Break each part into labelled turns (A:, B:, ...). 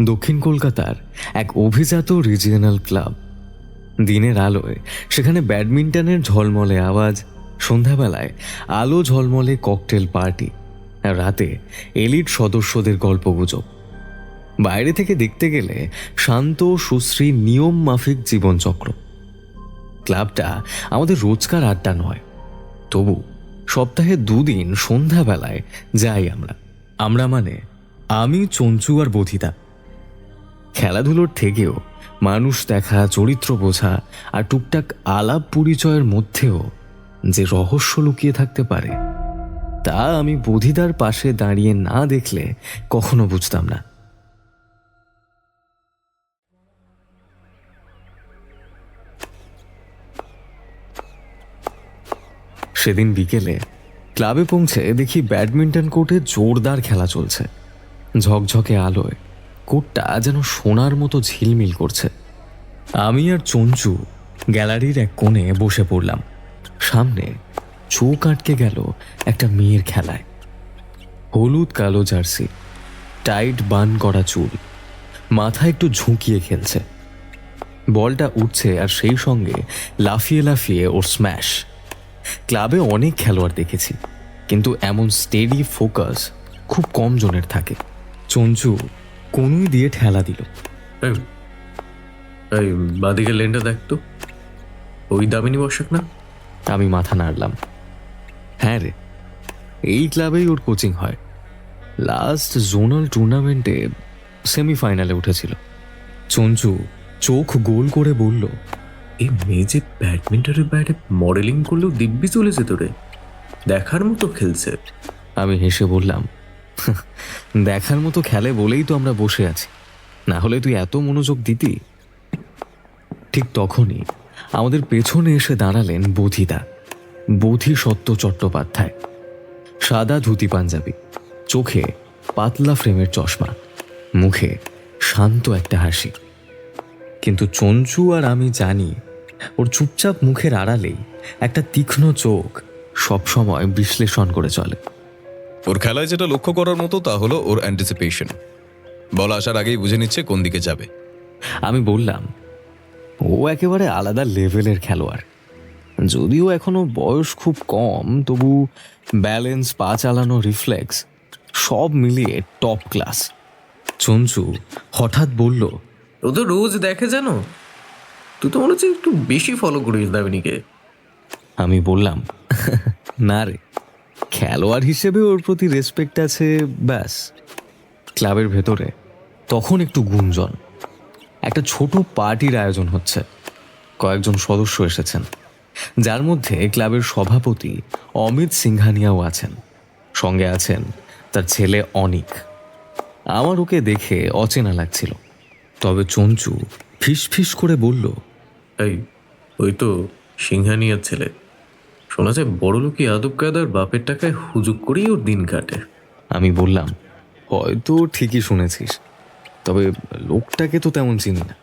A: দক্ষিণ কলকাতার এক অভিজাত রিজিয়নাল ক্লাব। দিনের আলোয় সেখানে ব্যাডমিন্টনের ঝলমলে আওয়াজ, সন্ধ্যাবেলায় আলো ঝলমলে ককটেল পার্টি, আর রাতে এলিট সদস্যদের গল্পগুজব। বাইরে থেকে দেখতে গেলে শান্ত সুশ্রী নিয়ম মাফিক জীবনচক্র। ক্লাবটা আমাদের রোজকার আড্ডা নয়, তবু সপ্তাহে 2 দিন সন্ধ্যাবেলায় যাই আমরা মানে আমি, চঞ্চু আর বোধিতা। খেলাধুলোর থেকেও মানুষ দেখা, চরিত্র বোঝা আর টুকটাক আলাপ পরিচয়ের মধ্যেও যে রহস্য লুকিয়ে থাকতে পারে, তা আমি বোধিদার পাশে দাঁড়িয়ে না দেখলে কখনো বুঝতাম না। সেদিন বিকেলে ক্লাবে পৌঁছে দেখি ব্যাডমিন্টন কোর্টে জোরদার খেলা চলছে। ঝকঝকে আলোয় কোর্টটা যেন সোনার মতো ঝিলমিল করছে। আমি আর চঞ্চু গ্যালারির এক কোণে বসে পড়লাম। সামনে চোখ আটকে গেল একটা মেয়ের খেলায়। হলুদ কালো জার্সি, টাইট বান করা চুল, মাথা একটু ঝুঁকিয়ে খেলছে। বলটা উঠছে আর সেই সঙ্গে লাফিয়ে লাফিয়ে ওর স্ম্যাশ। ক্লাবে অনেক খেলোয়াড় দেখেছি, কিন্তু এমন স্টেডি ফোকাস খুব কম জনের থাকে। চঞ্চু কনুই দিয়ে ঠেলা দিল।
B: এই বাদিকে লেনটা দেখ তো, ওই দামিনী বসাক না?
A: আমি মাথা নাড়লাম। হ্যাঁ রে, এই ক্লাবেই ওর কোচিং হয়। লাস্ট জোনাল টুর্নামেন্টে সেমিফাইনালে উঠেছিল। চঞ্চু চোখ গোল করে বলল,
B: এই মেয়ে যে ব্যাডমিন্টনের ব্যাটে মডেলিং করলেও দিব্যি চলে যেত রে, দেখার মতো খেলছে।
A: আমি হেসে বললাম, দেখার মতো খেলে বলেই তো আমরা বসে আছি, না হলে তুই এত মনোযোগ দিতি। ঠিক তখনই আমাদের পেছনে এসে দাঁড়ালেন বোধিসত্ত্ব চট্টোপাধ্যায়। সাদা ধুতি পাঞ্জাবি, চোখে পাতলা ফ্রেমের চশমা, মুখে শান্ত একটা হাসি। কিন্তু চঞ্চু আর আমি জানি ওর চুপচাপ মুখের আড়ালেই একটা তীক্ষ্ণ চোখ সবসময় বিশ্লেষণ করে চলে।
C: ওর খেলায় যেটা লক্ষ্য করার মতো তা হলো ওর অ্যান্টিসিপেশন। বল আসার আগেই বুঝে নিচ্ছে কোন দিকে যাবে।
A: আমি বললাম, ও একেবারে আলাদা লেভেলের খেলোয়াড়। যদিও এখনো বয়স খুব কম, তবু ব্যালেন্স, পা চালানো, রিফ্লেক্স সব মিলিয়ে টপ ক্লাস। চঞ্চু হঠাৎ বলল,
B: ও তো রোজ দেখে, জানো, তুই তো মনে হচ্ছে একটু বেশি ফলো করিস দামিনীকে।
A: আমি বললাম, না রে, খেলোয়াড় হিসেবে ওর প্রতি রেসপেক্ট আছে, ব্যাস। ক্লাবের ভেতরে তখন একটু গুঞ্জন। একটা ছোট পার্টির আয়োজন হচ্ছে। কয়েকজন সদস্য এসেছেন, যার মধ্যে ক্লাবের সভাপতি অমিত সিংহানিয়াও আছেন। সঙ্গে আছেন তার ছেলে অনিক। আমার ওকে দেখে অচেনা লাগছিল, তবে চঞ্চু ফিস করে বলল,
B: এই ওই তো সিংহানিয়ার ছেলে। শোনা যায় বড় লোকই আদব কায়দার বাপের টাকায় হুজুক করেই ওর দিন কাটে।
A: আমি বললাম, হয়তো ঠিকই শুনেছিস, তবে লোকটাকে তো তেমন চিনি না।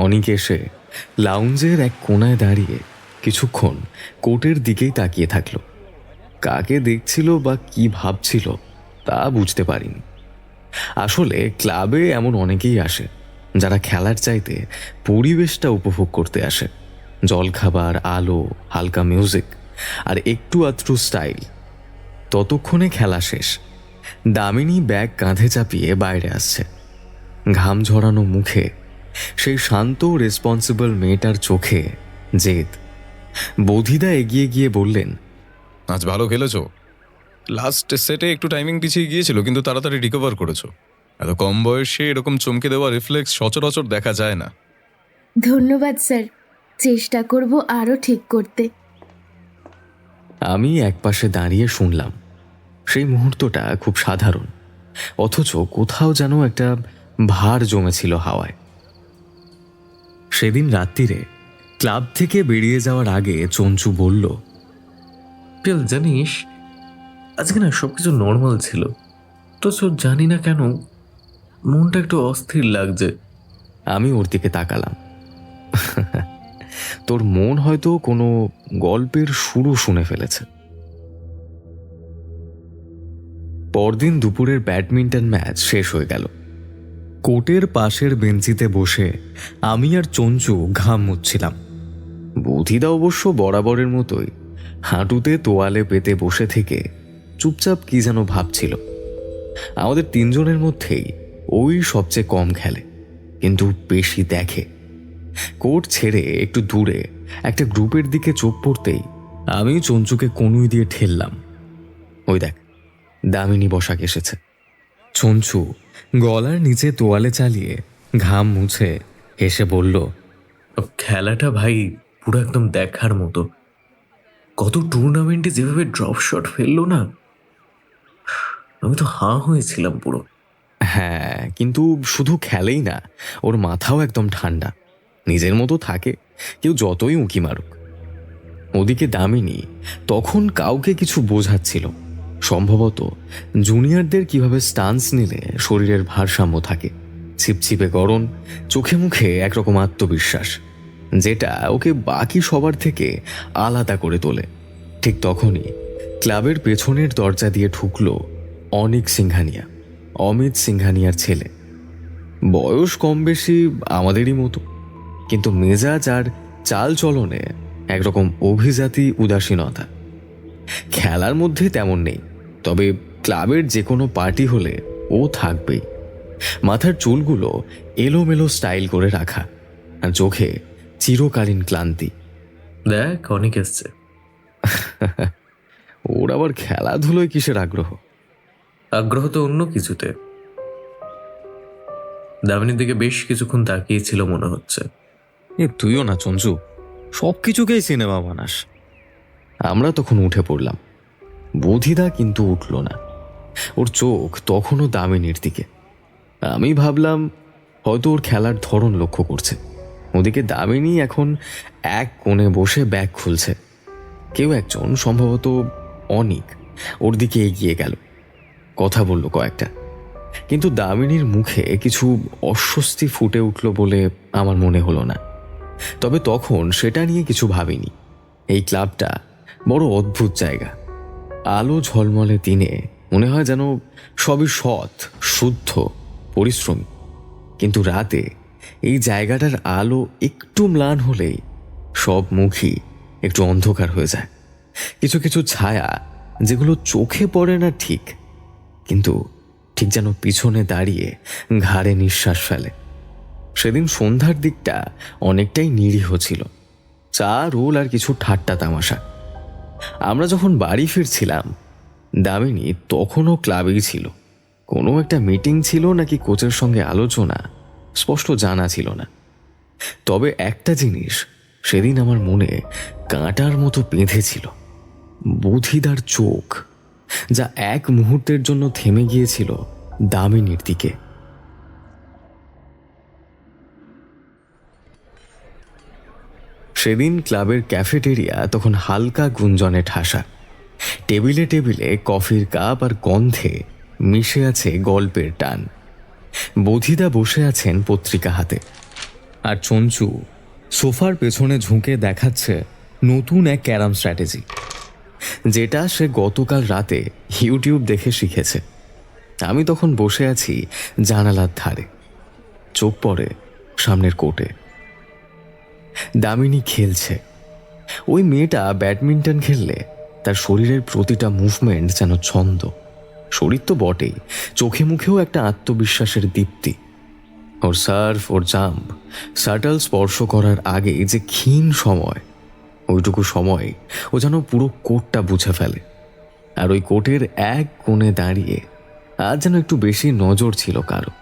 A: অনিক এসে লাউঞ্জের এক কোনায় দাঁড়িয়ে কিছুক্ষণ কোর্টের দিকেই তাকিয়ে থাকলো। কাকে দেখছিল বা কি ভাবছিল তা বুঝতে পারিনি। আসলে ক্লাবে এমন অনেকেই আসে যারা খেলার চাইতে পরিবেশটা উপভোগ করতে আসে। জলখাবার, আলো, হালকা মিউজিক আর একটু আধটু স্টাইল। ততক্ষণে খেলা শেষ। দামিনী ব্যাগ কাঁধে চাপিয়ে বাইরে আসছে। ঘাম ঝরানো মুখে সেই শান্ত রেসপন্সিবল মেয়েটার চোখে জেদ। বোধিদা এগিয়ে গিয়ে বললেন,
C: আজ ভালো খেলেছো। লাস্ট সেটে একটু টাইমিং পিছিয়ে গিয়েছিল, কিন্তু তাড়াতাড়ি রিকভার করেছো। এত কম বয়সে এরকম চমকে দেওয়া রিফ্লেক্স সচরাচর দেখা যায় না।
D: ধন্যবাদ স্যার, চেষ্টা করব আরও ঠিক করতে।
A: আমি একপাশে দাঁড়িয়ে শুনলাম। সেই মুহূর্তটা খুব সাধারণ, অথচ কোথাও যেন একটা ভার জমেছিল হাওয়ায়। সেদিন রাত্রিরে ক্লাব থেকে বেরিয়ে যাওয়ার আগে চঞ্চু বলল,
B: জানিস, আজকে না সবকিছু নর্মাল ছিল, তো জানি না কেন মনটা একটু অস্থির লাগছে।
A: আমি ওর দিকে তাকালাম। তোর মন হয়তো কোনো গল্পের শুরু শুনে ফেলেছে। পরদিন দুপুরের ব্যাডমিন্টন ম্যাচ শেষ হয়ে গেল। কোর্টের পাশের বেঞ্চিতে বসে আমি আর চঞ্চু ঘাম মুছছিলাম। বুধিদা অবশ্য বরাবরের মতোই হাঁটুতে তোয়ালে পেতে বসে থেকে চুপচাপ কি যেন ভাবছিল। আমাদের তিনজনের মধ্যেই ওই সবচেয়ে কম খেলে, কিন্তু বেশি দেখে। কোর্ট ছেড়ে একটু দূরে একটা গ্রুপের দিকে চোখ পড়তেই আমি চঞ্চুকে কনুই দিয়ে ঠেললাম। ওই দেখ, দামিনী বসাক এসেছে। চঞ্চু গলার নিচে তোয়ালে চালিয়ে ঘাম মুছে হেসে বলল,
B: খেলাটা ভাই পুরো একদম দেখার মতো। কত টুর্নামেন্টে যেভাবে ড্রপ শট ফেললো না, আমি তো হাঁ হয়েছিলাম পুরো।
A: হ্যাঁ, কিন্তু শুধু খেলেই না, ওর মাথাও একদম ঠান্ডা, নিজের মতো থাকে, কেউ যতই উঁকি মারুক। ওদিকে দামিনী তখন কাউকে কিছু বোঝাচ্ছিল, সম্ভবত জুনিয়রদের কিভাবে স্টান্স নিলে শরীরের ভারসাম্য থাকে। ছিপছিপে গরম, চোখে মুখে একরকম আত্মবিশ্বাস, যেটা ওকে বাকি সবার থেকে আলাদা করে তোলে। ঠিক তখনই ক্লাবের পেছনের দরজা দিয়ে ঢুকলো অনিক সিংহানিয়া, অমিত সিংহানিয়ার ছেলে। বয়স কম বেশি আমাদেরই মতো, কিন্তু মেজাজ আর চাল চলনে একরকম অভিজাতি উদাসীনতা। খেলার মধ্যে তেমন নেই, তবে ক্লাবের যে কোনো পার্টি হলে ও থাকবেই। মাথার চুলগুলো এলোমেলো স্টাইল করে রাখা, আর চোখে চিরকালীন ক্লান্তি।
B: দেখ অনেক এসছে।
A: ওর আবার খেলাধুলোয় কিসের আগ্রহ?
B: আগ্রহ তো অন্য কিছুতে। দামিনীর দিকে বেশ কিছুক্ষণ তাকিয়েছিল মনে হচ্ছে।
A: তুইও না চঞ্চু, সব কিছুকেই সিনেমা বানাস। আমরা তখন উঠে পড়লাম। বুধিদা কিন্তু উঠল না, ওর চোখ তখনও দামিনীর দিকে। আমি ভাবলাম হয়তো ওর খেলার ধরন লক্ষ্য করছে। ওদিকে দামিনী এখন এক কোণে বসে ব্যাগ খুলছে। কেউ একজন, সম্ভবত অনিক, ওর দিকে এগিয়ে গেল, কথা বলল কয়েকটা, কিন্তু দামিনীর মুখে কিছু অস্বস্তি ফুটে উঠল বলে আমার মনে হলো না। তবে তখন সেটা নিয়ে কিছু ভাবিনি। এই ক্লাবটা বড় অদ্ভুত জায়গা। আলো ঝলমলে দিনে মনে হয় যেন সবই সৎ, শুদ্ধ, পরিশ্রমী, কিন্তু রাতে এই জায়গাটার আলো একটু ম্লান হলেই সব মুখই একটু অন্ধকার হয়ে যায়। কিছু কিছু ছায়া যেগুলো চোখে পড়ে না ঠিক, কিন্তু ঠিক যেন পিছনে দাঁড়িয়ে ঘাড়ে নিঃশ্বাস ফেলে। সেদিন সন্ধ্যার দিকটা অনেকটাই নিরীহ ছিল, চা, রোল আর কিছু ঠাট্টা তামাশা। আমরা যখন বাড়ি ফিরছিলাম, দামিনী তখনও ক্লাবেই ছিল। কোনো একটা মিটিং ছিল নাকি কোচের সঙ্গে আলোচনা, স্পষ্ট জানা ছিল না। তবে একটা জিনিস সেদিন আমার মনে কাঁটার মতো বেঁধেছিল, বুধিদার চোখ, যা এক মুহূর্তের জন্য থেমে গিয়েছিল দামিনীর দিকে। সেদিন ক্লাবের ক্যাফেটেরিয়া তখন হালকা গুঞ্জনে ঠাসা। টেবিলে টেবিলে কফির কাপ আর গন্ধে মিশে আছে গল্পের টান। বুধিদা বসে আছেন পত্রিকা হাতে, আর চঞ্চু সোফার পেছনে ঝুঁকে দেখাচ্ছে নতুন এক ক্যারাম স্ট্র্যাটেজি, যেটা সে গতকাল রাতে ইউটিউব দেখে শিখেছে। আমি তখন বসে আছি জানালার ধারে, চোখ পড়ে সামনের কোর্টে। দামিনী খেলছে। ওই মেয়েটা ব্যাডমিন্টন খেললে তার শরীরের প্রতিটা মুভমেন্ট যেন ছন্দ। শরীর তো বটেই, চোখে মুখেও একটা আত্মবিশ্বাসের দীপ্তি। ওর সার্ভ, ওর জাম্প, শাটল স্পর্শ করার আগে যে ক্ষীণ সময়, ওইটুকু সময় ও যেন পুরো কোর্টটা বুঝে ফেলে। আর ওই কোর্টের এক কোণে দাঁড়িয়ে আজ যেন একটু বেশি নজর ছিল কারো,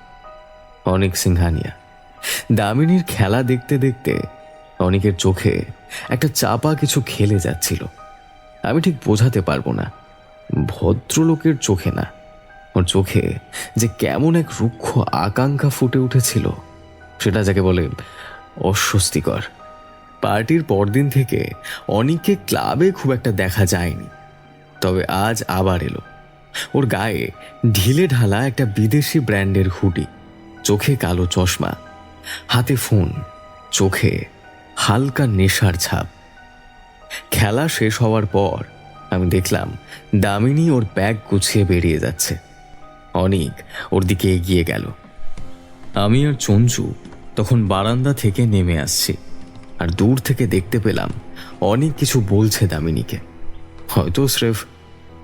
A: অনিক সিংহানিয়া। দামিনীর খেলা দেখতে দেখতে অনিকের চোখে একটা চাপা কিছু খেলে যাচ্ছিল। আমি ঠিক বোঝাতে পারবো না, ভদ্রলোকের চোখে না, ওর চোখে যে কেমন এক রুক্ষ আকাঙ্ক্ষা ফুটে উঠেছিল, সেটা যাকে বলে অস্বস্তিকর। পার্টির পরদিন থেকে অনিককে ক্লাবে খুব একটা দেখা যায়নি, তবে আজ আবার এলো। ওর গায়ে ঢিলে ঢালা একটা বিদেশি ব্র্যান্ডের হুডি, চোখে কালো চশমা, হাতে ফোন, চোখে হালকা নেশার ছাপ। খেলা শেষ হওয়ার পর আমি দেখলাম দামিনী ওর ব্যাগ গুছিয়ে বেরিয়ে যাচ্ছে। অনিক ওর দিকে এগিয়ে গেল। আমি আর চঞ্চু তখন বারান্দা থেকে নেমে আসছি, আর দূর থেকে দেখতে পেলাম অনেক কিছু বলছে দামিনীকে। হয়তো স্রেফ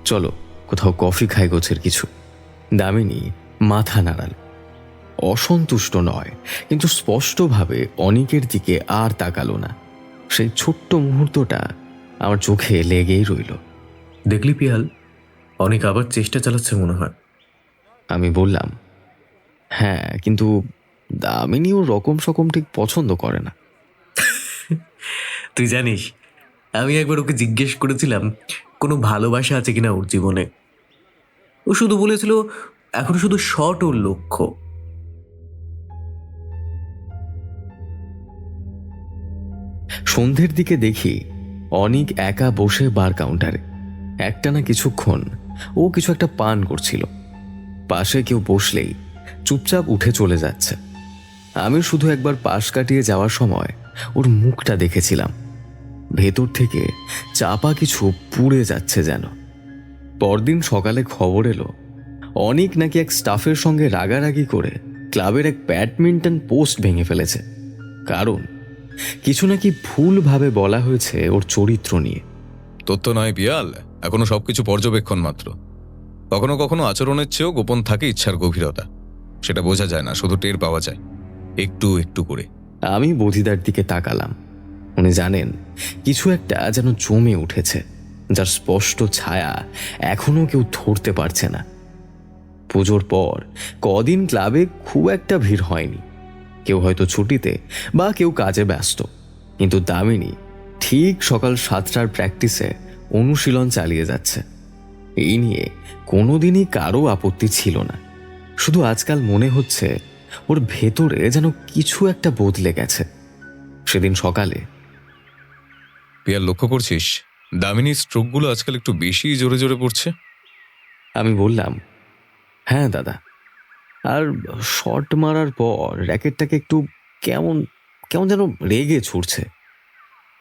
A: চলো কোথাও কফি খাই গোছের কিছু। দামিনী মাথা নাড়াল, অসন্তুষ্ট নয়, কিন্তু স্পষ্টভাবে অনিকের দিকে আর তাকালো না। সেই ছোট্ট মুহূর্তটা আমার চোখে লেগেই রইল।
B: দেখলি পিয়াল, অনেক আবার চেষ্টা চালাচ্ছে মনে হয়।
A: আমি বললাম, হ্যাঁ, কিন্তু দামিনী ওর রকম সকম ঠিক পছন্দ করে না।
B: তুই জানিস, আমি একবার ওকে জিজ্ঞেস করেছিলাম কোনো ভালোবাসা আছে কিনা ওর জীবনে। ও শুধু বলেছিল এখন শুধু শট ওর লক্ষ্য।
A: সন্ধ্যের দিকে দেখি অনিক একা বসে বার কাউন্টারে। একটানা কিছুক্ষণ ও কিছু একটা পান করছিল। পাশে কেউ বসলেই চুপচাপ উঠে চলে যাচ্ছে। আমি শুধু একবার পাশ কাটিয়ে যাওয়ার সময় ওর মুখটা দেখেছিলাম। ভেতর থেকে চাপা কিছু পুড়ে যাচ্ছে যেন। পরদিন সকালে খবর এলো অনিক নাকি এক স্টাফের সঙ্গে রাগারাগি করে ক্লাবের এক ব্যাডমিন্টন পোস্ট ভেঙে ফেলেছে। কারণ কিছু নাকি ভুলভাবে বলা হয়েছে ওর চরিত্র নিয়ে।
C: তথ্য নয় পিয়াল, এখনো সবকিছু পর্যবেক্ষণ মাত্র। কখনো কখনো আচরণের চেয়েও গোপন থাকে ইচ্ছার গভীরতা। সেটা বোঝা যায় না, শুধু টের পাওয়া যায় একটু একটু করে।
A: আমি বধিদার দিকে তাকালাম। উনি জানেন কিছু একটা যেন জমে উঠেছে, যার স্পষ্ট ছায়া এখনো কেউ ধরতে পারছে না। পুজোর পর কদিন ক্লাবে খুব একটা ভিড় হয়নি। কেউ হয়তো ছুটিতে বা কেউ কাজে ব্যস্ত, কিন্তু দামিনী ঠিক সকাল 7টার প্র্যাকটিসে অনুশীলন চালিয়ে যাচ্ছে। এই নিয়ে কোনোদিনই কারো আপত্তি ছিল না। শুধু আজকাল মনে হচ্ছে ওর ভেতরে যেন কিছু একটা বদলে গেছে। সেদিন সকালে
C: পিয়াল, লক্ষ্য করছিস দামিনীর স্ট্রোকগুলো আজকাল একটু বেশি জোরে জোরে পড়ছে?
A: আমি বললাম, হ্যাঁ দাদা, আর শট মারার পর র্যাকেটটাকে একটু কেমন কেমন যেন রেগে ছুটছে।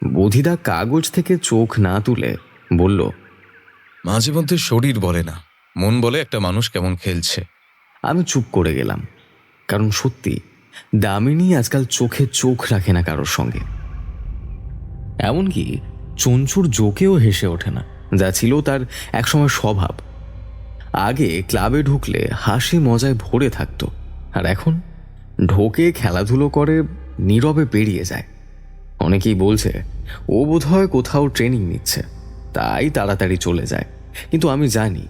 A: বধিদা কাগজ থেকে চোখ না তুলে বলল,
C: মাঝে মধ্যে শরীর বলে না, মন বলে একটা মানুষ কেমন খেলছে।
A: আমি চুপ করে গেলাম। কারণ সত্যি দামিনী আজকাল চোখে চোখ রাখে না কারোর সঙ্গে। এমনকি চঞ্চুর জোকেও হেসে ওঠে না, যা ছিল তার একসময় স্বভাব। আগে ক্লাবে ঢুকলে হাসি মজায় ভরে থাকতো, আর এখন ঢোকে, খেলাধুলো করে, নীরবে পেরিয়ে যায়। অনেকেই বলছে ও বোধহয় কোথাও ট্রেনিং নিচ্ছে, তাই তাড়াতাড়ি চলে যায়। কিন্তু আমি জানি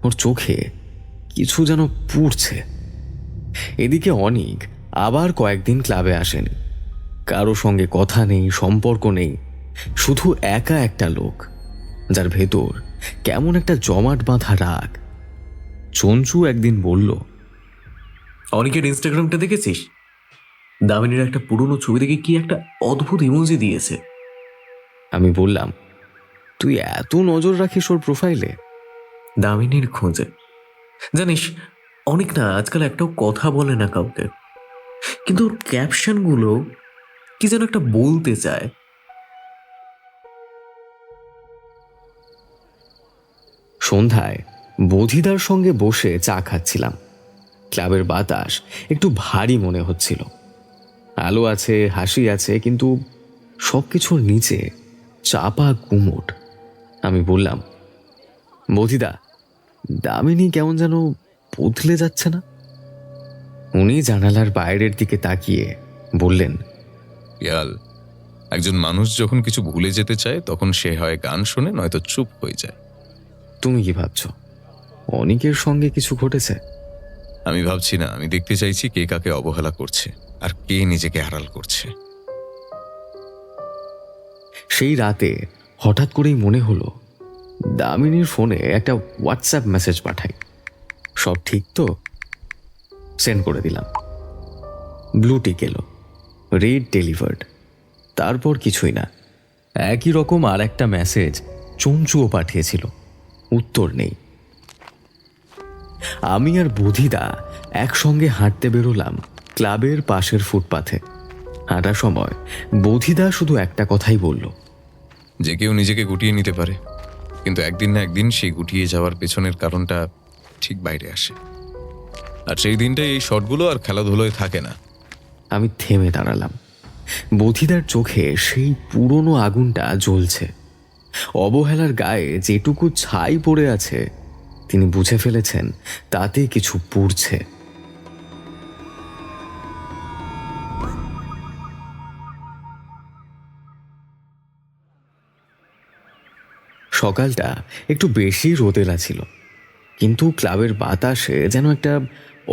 A: ওর চোখে কিছু যেন পুড়ছে। এদিকে অনিক আবার কয়েকদিন ক্লাবে আসেনি। কারো সঙ্গে কথা নেই, সম্পর্ক নেই, শুধু একা একটা লোক যার ভেতর কেমন একটা জমাট বাঁধা রাগ। চঞ্চু একদিন বলল,
B: অনেকের ইনস্টাগ্রামটা দেখেছিস? দামিনীর একটা পুরনো ছবি দেখে কি একটা অদ্ভুত ইমোজি দিয়েছে।
A: আমি বললাম, তুই এত নজর রাখিস ওর প্রোফাইলে?
B: দামিনীর খোঁজে। জানিস, অনেক না আজকাল একটাও কথা বলে না কাউকে, কিন্তু ওর ক্যাপশনগুলো কি যেন একটা বলতে চায়।
A: সন্ধ্যায় বধিদার সঙ্গে বসে চা খাচ্ছিলাম। ক্লাবের বাতাস একটু ভারী মনে হচ্ছিল। আলো আছে, হাসি আছে, কিন্তু সবকিছুর নিচে চাপা গুমট। আমি বললাম, বধিদা, দামিনী কেমন যেন বদলে যাচ্ছে না? উনি জানালার বাইরের দিকে তাকিয়ে বললেন,
C: পিয়াল, একজন মানুষ যখন কিছু ভুলে যেতে চায় তখন সে হয় গান শোনে, নয়তো চুপ হয়ে যায়।
A: তুমি কি ভাবছো অনিকের সঙ্গে কিছু ঘটেছে?
C: আমি ভাবছি না, আমি দেখতে চাইছি কে কাকে অবহেলা করছে আর কে নিজেকে আড়াল করছে।
A: সেই রাতে হঠাৎ করেই মনে হলো দামিনীর ফোনে একটা হোয়াটসঅ্যাপ মেসেজ পাঠাই। সব ঠিক তো? সেন্ড করে দিলাম। ব্লু টিক এলো, রেড ডেলিভার্ড। তারপর কিছুই না। একই রকম আর একটা মেসেজ চঞ্চুও পাঠিয়েছিল, উত্তর নেই। আমি আর বধিদা একসঙ্গে হাঁটতে বেরোলাম ক্লাবের পাশের ফুটপাথে। হাঁটার সময় বধিদা শুধু একটা কথাই বলল,
C: যে কেউ নিজেকে গুটিয়ে নিতে পারে, কিন্তু একদিন না একদিন সেই গুটিয়ে যাওয়ার পেছনের কারণটা ঠিক বাইরে আসে। আর সেই দিনটাই এই শটগুলো আর খেলাধুলোয় থাকে না।
A: আমি থেমে দাঁড়ালাম। বধিদার চোখে সেই পুরনো আগুনটা জ্বলছে। অবহেলার গায়ে যেটুকু ছাই পড়ে আছে তিনি বুঝে ফেলেছেন তাতে কিছু পুড়ছে। সকালটা একটু বেশি রোদেলা ছিল, কিন্তু ক্লাবের বাতাসে যেন একটা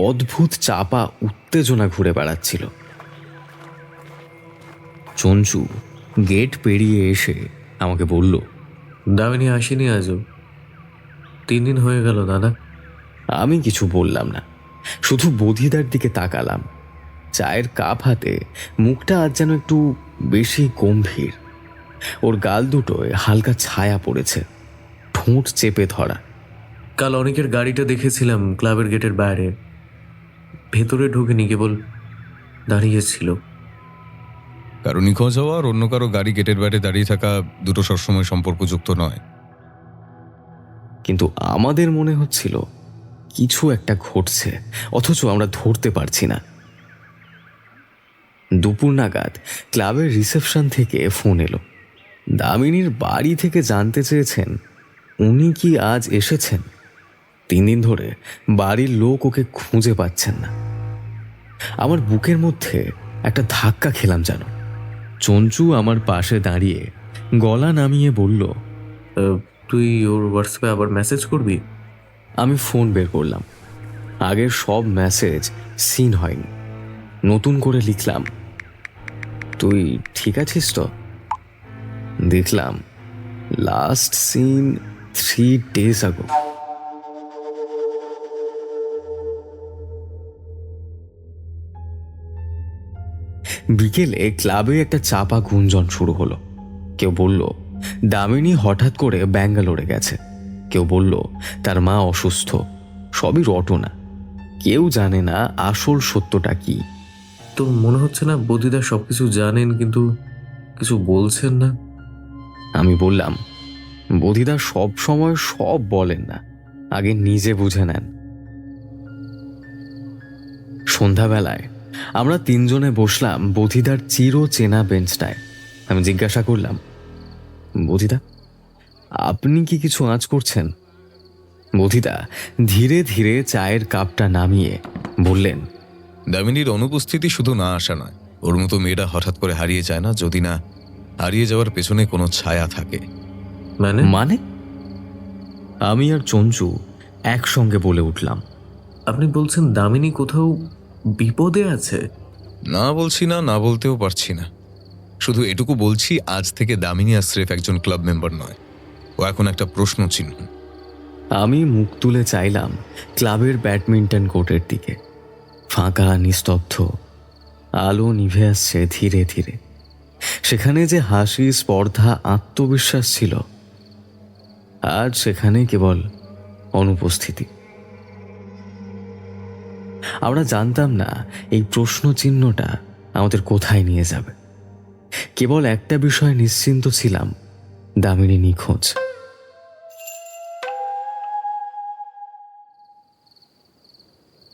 A: অদ্ভুত চাপা উত্তেজনা ঘুরে বেড়াচ্ছিল। চঞ্চু গেট পেরিয়ে এসে আমাকে বলল,
B: দামিনী আসেনি আজও? 3 দিন হয়ে গেল দাদা।
A: আমি কিছু বললাম না, শুধু বধিদার দিকে তাকালাম। চায়ের কাপ হাতে, মুখটা আজ যেন একটু বেশি গম্ভীর। ওর গাল দুটোয় হালকা ছায়া পড়েছে, ঠোঁট চেপে ধরা।
B: কাল অনেকের গাড়িটা দেখেছিলাম ক্লাবের গেটের বাইরে, ভেতরে ঢুকেনি, কেবল দাঁড়িয়েছিল।
C: কারো নিখোঁজ হওয়া আর অন্য কারো গাড়ি গেটের বাইরে দাঁড়িয়ে থাকা দুটো সবসময় সম্পর্কযুক্ত নয়।
A: কিন্তু আমাদের মনে হচ্ছিল কিছু একটা ঘটছে, অথচ আমরা ধরতে পারছি না। দুপুর নাগাদ ক্লাবের রিসেপশন থেকে ফোন এলো। দামিনীর বাড়ি থেকে জানতে চেয়েছেন উনি কি আজ এসেছেন। 3 দিন ধরে বাড়ির লোক ওকে খুঁজে পাচ্ছেন না। আমার বুকের মধ্যে একটা ধাক্কা খেলাম যেন। চঞ্চু আমার পাশে দাঁড়িয়ে গলা নামিয়ে বলল,
B: তুই ওর হোয়াটসঅ্যাপে আবার মেসেজ করবি?
A: আমি ফোন বের করলাম। আগের সব মেসেজ সিন হয়নি। নতুন করে লিখলাম, তুই ঠিক আছিস তো? দেখলাম লাস্ট সিন 3 days ago। বিকেলে ক্লাবে একটা চাপা গুঞ্জন শুরু হলো। কেউ বলল দামিনী হঠাৎ করে ব্যাঙ্গালোরে গেছে, কেউ বলল তার মা অসুস্থ। সবই রটনা, কেউ জানে না আসল সত্যটা কি।
B: তোর মনে হচ্ছে না বদিদা সবকিছু জানেন কিন্তু কিছু বলছেন না?
A: আমি বললাম, বধিদা সব সময় সব বলেন না, আগে নিজে বুঝে নেন। সন্ধ্যাবেলায় আমরা 3 জনে বসলাম বধিদার চির চেনা বেঞ্চটায়। আমি জিজ্ঞাসা করলাম, বধিদা আপনি কি কিছু আঁচ করছেন? বধিদা ধীরে ধীরে চায়ের কাপটা নামিয়ে বললেন,
C: দামিনীর অনুপস্থিতি শুধু না আসা নয়, ওর মতো মেয়েরা হঠাৎ করে হারিয়ে যায় না, যদি না হারিয়ে যাওয়ার পেছনে কোনো ছায়া থাকে।
B: মানে?
A: আমি আর চঞ্চু একসঙ্গে বলে উঠলাম,
B: আপনি বলছেন দামিনী কোথাও বিপদে আছে?
C: না বলছি না, না বলতেও পারছি না। শুধু এটুকু বলছি, আজ থেকে দামিনী আর স্রেফ একজন ক্লাব মেম্বার নয়, ও এখন একটা প্রশ্ন চিহ্ন।
A: আমি মুখ তুলে চাইলাম ক্লাবের ব্যাডমিন্টন কোর্টের দিকে। ফাঁকা, নিস্তব্ধ, আলো নিভে আসছে ধীরে ধীরে। সেখানে যে হাসি, স্পর্ধা, আত্মবিশ্বাস ছিল, আজ সেখানে কেবল অনুপস্থিতি। আমরা জানতাম না এই প্রশ্ন চিহ্নটা আমাদের কোথায় নিয়ে যাবে। কেবল একটা বিষয় নিশ্চিন্ত ছিলাম, দামিনী নিখোঁজ।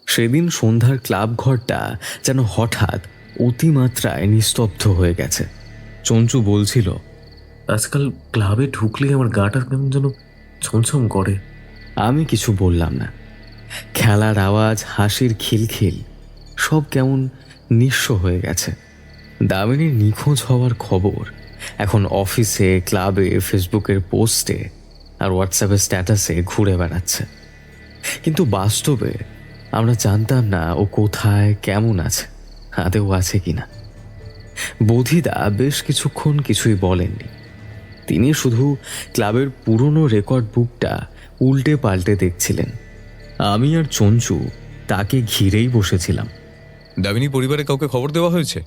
A: সেদিন সন্ধ্যার ক্লাব ঘরটা যেন হঠাৎ অতিমাত্রায় নিস্তব্ধ হয়ে গেছে। চঞ্চু বলছিল,
B: আজকাল ক্লাবে ঢুকলে আমার গাটা কেমন যেন ছমছম করে।
A: আমি কিছু বললাম না। খেলার আওয়াজ, হাসির খিলখিল সব কেমন নিঃস্ব হয়ে গেছে। দামিনীর নিখোঁজ হওয়ার খবর এখন অফিসে, ক্লাবে, ফেসবুকের পোস্টে আর হোয়াটসঅ্যাপের স্ট্যাটাসে ঘুরে বেড়াচ্ছে। কিন্তু বাস্তবে আমরা জানতাম না ও কোথায়, কেমন আছে, আদেও আছে কিনা। বধিদা বেশ কিছুক্ষণ কিছুই বলেননি। তিনি শুধু ক্লাবের পুরনো রেকর্ড বুকটা উল্টে পাল্টে দেখছিলেন। আমি আর চঞ্চু তাকে ঘিরেই বসেছিলাম।
C: দামিনী পরিবারে কাউকে খবর দেওয়া হয়েছে?